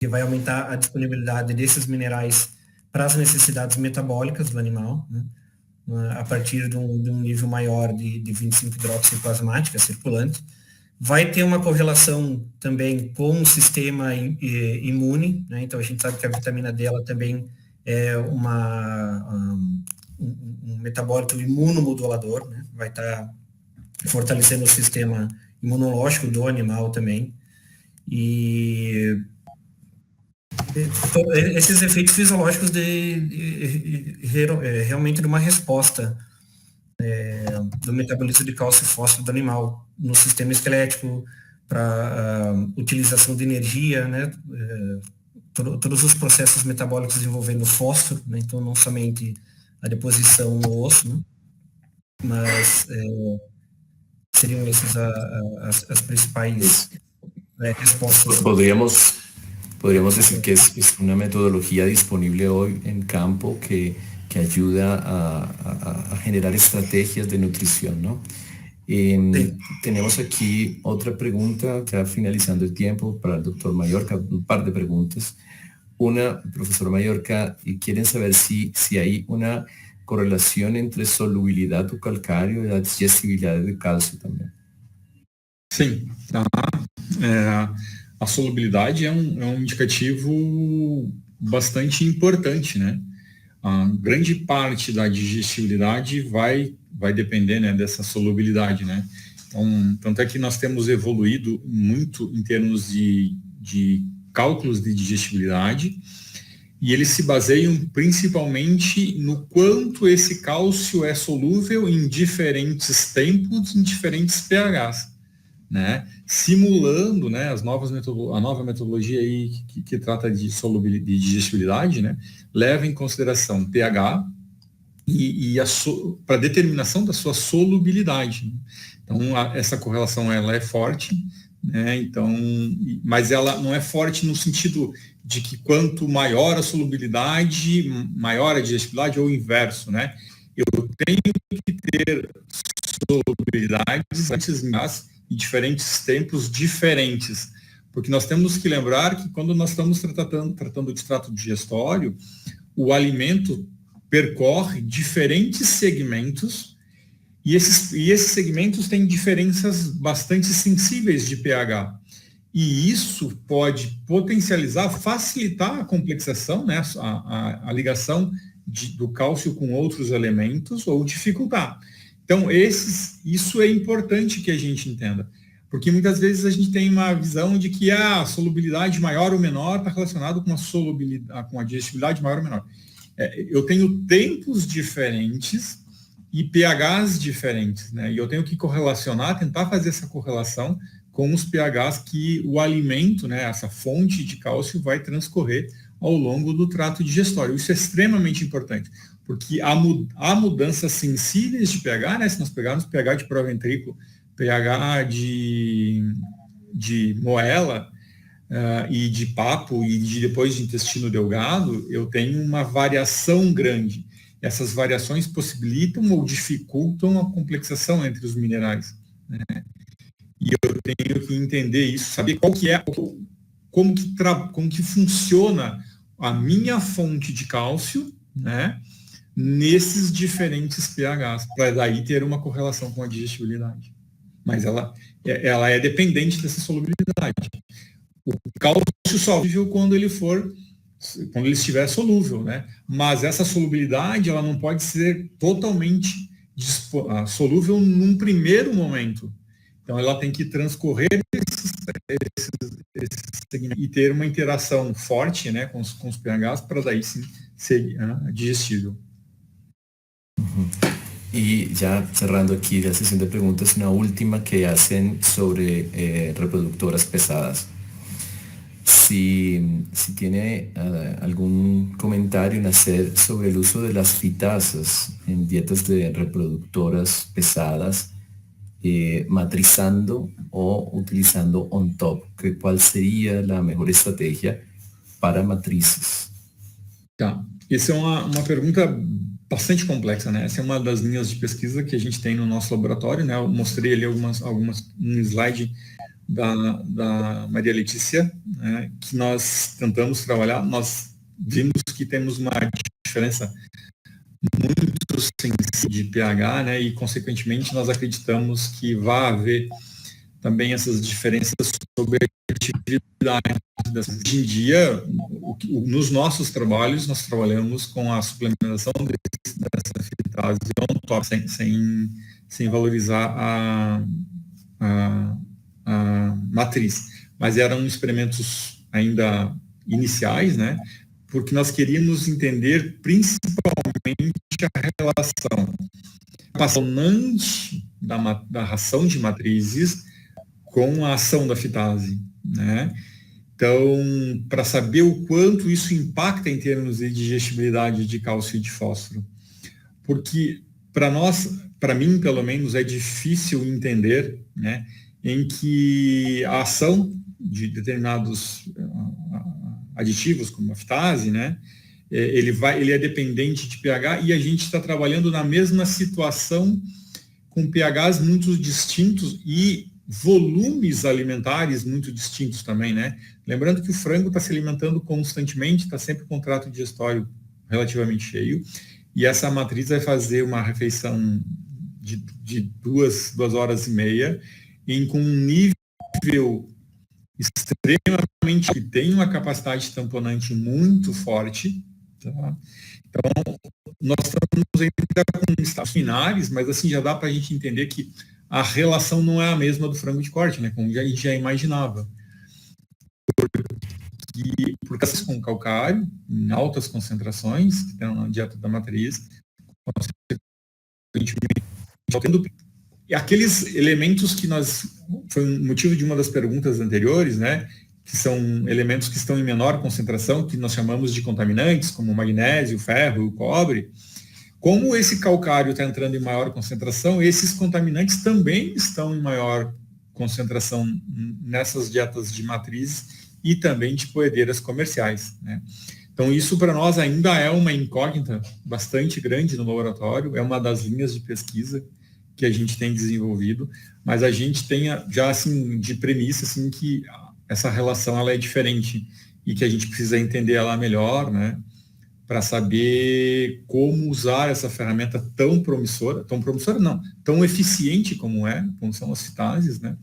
que vai aumentar a disponibilidade desses minerais para as necessidades metabólicas do animal, né, a partir de um nível maior de 25-hidroxiplasmática circulante. Vai ter uma correlação também com o sistema imune, né? Então a gente sabe que a vitamina D ela também é um metabólito imunomodulador, né? Vai estar fortalecendo o sistema imunológico do animal também. E esses efeitos fisiológicos realmente de uma resposta do metabolismo de cálcio e fósforo do animal no sistema esquelético, para utilização de energia, né? Todos os processos metabólicos envolvendo fósforo, né? Então não somente a deposição no osso, né? Mas seriam essas as principais respostas. Podríamos decir que es una metodología disponible hoy en campo que ayuda a generar estrategias de nutrición, ¿no? Sí. Tenemos aquí otra pregunta, ya finalizando el tiempo, para el doctor Mallorca, un par de preguntas. Una, profesor Mallorca, y quieren saber si hay una correlación entre solubilidad do calcário e a digestibilidade de cálcio também. Sim, a solubilidade é um indicativo bastante importante, né? A grande parte da digestibilidade vai depender, né, dessa solubilidade, né? Então, tanto é que nós temos evoluído muito em termos de cálculos de digestibilidade, e eles se baseiam principalmente no quanto esse cálcio é solúvel em diferentes tempos, em diferentes pHs, né? Simulando, né, a nova metodologia aí que trata de digestibilidade, né, leva em consideração pH para determinação da sua solubilidade. Então, essa correlação ela é forte, né? Então, mas ela não é forte no sentido de que quanto maior a solubilidade, maior a digestibilidade, ou o inverso, né? Eu tenho que ter solubilidades em diferentes tempos diferentes, porque nós temos que lembrar que quando nós estamos tratando de trato digestório, o alimento percorre diferentes segmentos, e esses segmentos têm diferenças bastante sensíveis de pH. E isso pode potencializar, facilitar a complexação, né, a ligação do cálcio com outros elementos, ou dificultar. Então, isso é importante que a gente entenda, porque muitas vezes a gente tem uma visão de que a solubilidade maior ou menor está relacionado com a digestibilidade maior ou menor. Eu tenho tempos diferentes e pHs diferentes, né? E eu tenho que tentar fazer essa correlação com os pHs que o alimento, né, essa fonte de cálcio vai transcorrer ao longo do trato digestório. Isso é extremamente importante, porque há mudanças sensíveis de pH, né? Se nós pegarmos pH de proventriculo, pH de moela, e de papo e depois de intestino delgado, eu tenho uma variação grande. Essas variações possibilitam ou dificultam a complexação entre os minerais, né? E eu tenho que entender isso, saber qual que é, como que funciona a minha fonte de cálcio, né, nesses diferentes pHs, para daí ter uma correlação com a digestibilidade. Mas ela é dependente dessa solubilidade. O cálcio só é solúvel quando ele estiver solúvel, né? Mas essa solubilidade ela não pode ser totalmente solúvel num primeiro momento. Então ela tem que transcorrer esses segmentos e ter uma interação forte, né, com os pHs para daí sim ser digestível. Y ya cerrando aquí la sesión de preguntas, una última que hacen sobre reproductoras pesadas. Si tiene algún comentario en hacer sobre el uso de las fitasas en dietas de reproductoras pesadas, matrizando o utilizando on top, ¿cuál sería la mejor estrategia para matrices? Tá, essa é uma pergunta bastante complexa, né? Essa é uma das linhas de pesquisa que a gente tem no nosso laboratório, né? Eu mostrei ali um slide da Maria Letícia, né, que nós tentamos trabalhar. Nós vimos que temos uma diferença muito sensível de pH, né, e consequentemente nós acreditamos que vai haver também essas diferenças sobre a atividade. Hoje em dia, nos nossos trabalhos, nós trabalhamos com a suplementação dessa fitase on top, sem valorizar a matriz. Mas eram experimentos ainda iniciais, né, porque nós queríamos entender principalmente a relação apaixonante da ração de matrizes com a ação da fitase, né? Então, para saber o quanto isso impacta em termos de digestibilidade de cálcio e de fósforo. Porque para mim, pelo menos, é difícil entender, né, em que a ação de determinados aditivos, como a fitase, né, ele é dependente de pH, e a gente está trabalhando na mesma situação com pHs muito distintos e volumes alimentares muito distintos também, né? Lembrando que o frango está se alimentando constantemente, está sempre com o trato digestório relativamente cheio, e essa matriz vai fazer uma refeição de 2 horas e meia, com um nível extremamente, que tem uma capacidade tamponante muito forte, tá? Então, nós estamos ainda com estados finais, mas assim já dá para a gente entender que a relação não é a mesma do frango de corte, né, como a gente já imaginava. Porque com calcário, em altas concentrações, que estão na dieta da matriz, e aqueles elementos que foi um motivo de uma das perguntas anteriores, né, que são elementos que estão em menor concentração, que nós chamamos de contaminantes, como o magnésio, o ferro, o cobre. Como esse calcário está entrando em maior concentração, esses contaminantes também estão em maior concentração nessas dietas de matrizes e também de poedeiras comerciais, né? Então, isso para nós ainda é uma incógnita bastante grande no laboratório, é uma das linhas de pesquisa que a gente tem desenvolvido, mas a gente tem já, assim, de premissa, assim, que essa relação ela é diferente e que a gente precisa entender ela melhor, né, para saber como usar essa ferramenta tão promissora não, tão eficiente como são as fitases, né,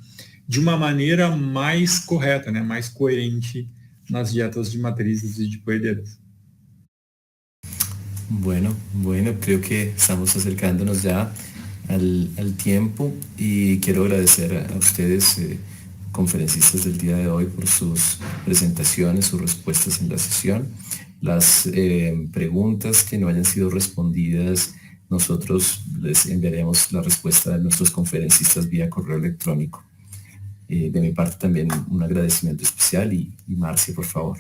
de uma maneira mais correta, né, mais coerente nas dietas de matrizes e de poedeiras. Bueno, creo que estamos acercándonos ya al tiempo y quiero agradecer a ustedes, conferencistas del día de hoy, por sus presentaciones, sus respuestas en la sesión. Las preguntas que no hayan sido respondidas, nosotros les enviaremos la respuesta de nuestros conferencistas vía correo electrónico. De mi parte también un agradecimiento especial y Marcia, por favor.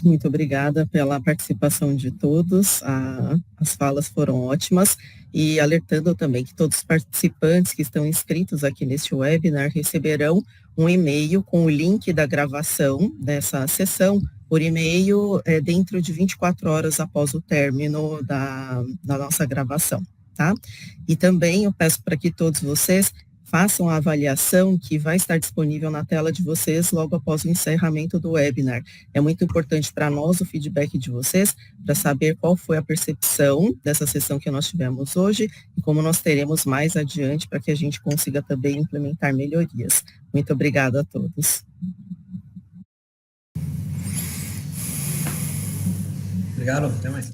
Muito obrigada pela participação de todos, as falas foram ótimas e alertando também que todos os participantes que estão inscritos aqui neste webinar receberão um e-mail com o link da gravação dessa sessão por e-mail dentro de 24 horas após o término da nossa gravação, tá? E também eu peço para que todos vocês façam a avaliação que vai estar disponível na tela de vocês logo após o encerramento do webinar. É muito importante para nós o feedback de vocês, para saber qual foi a percepção dessa sessão que nós tivemos hoje e como nós teremos mais adiante para que a gente consiga também implementar melhorias. Muito obrigada a todos. Obrigado, até mais.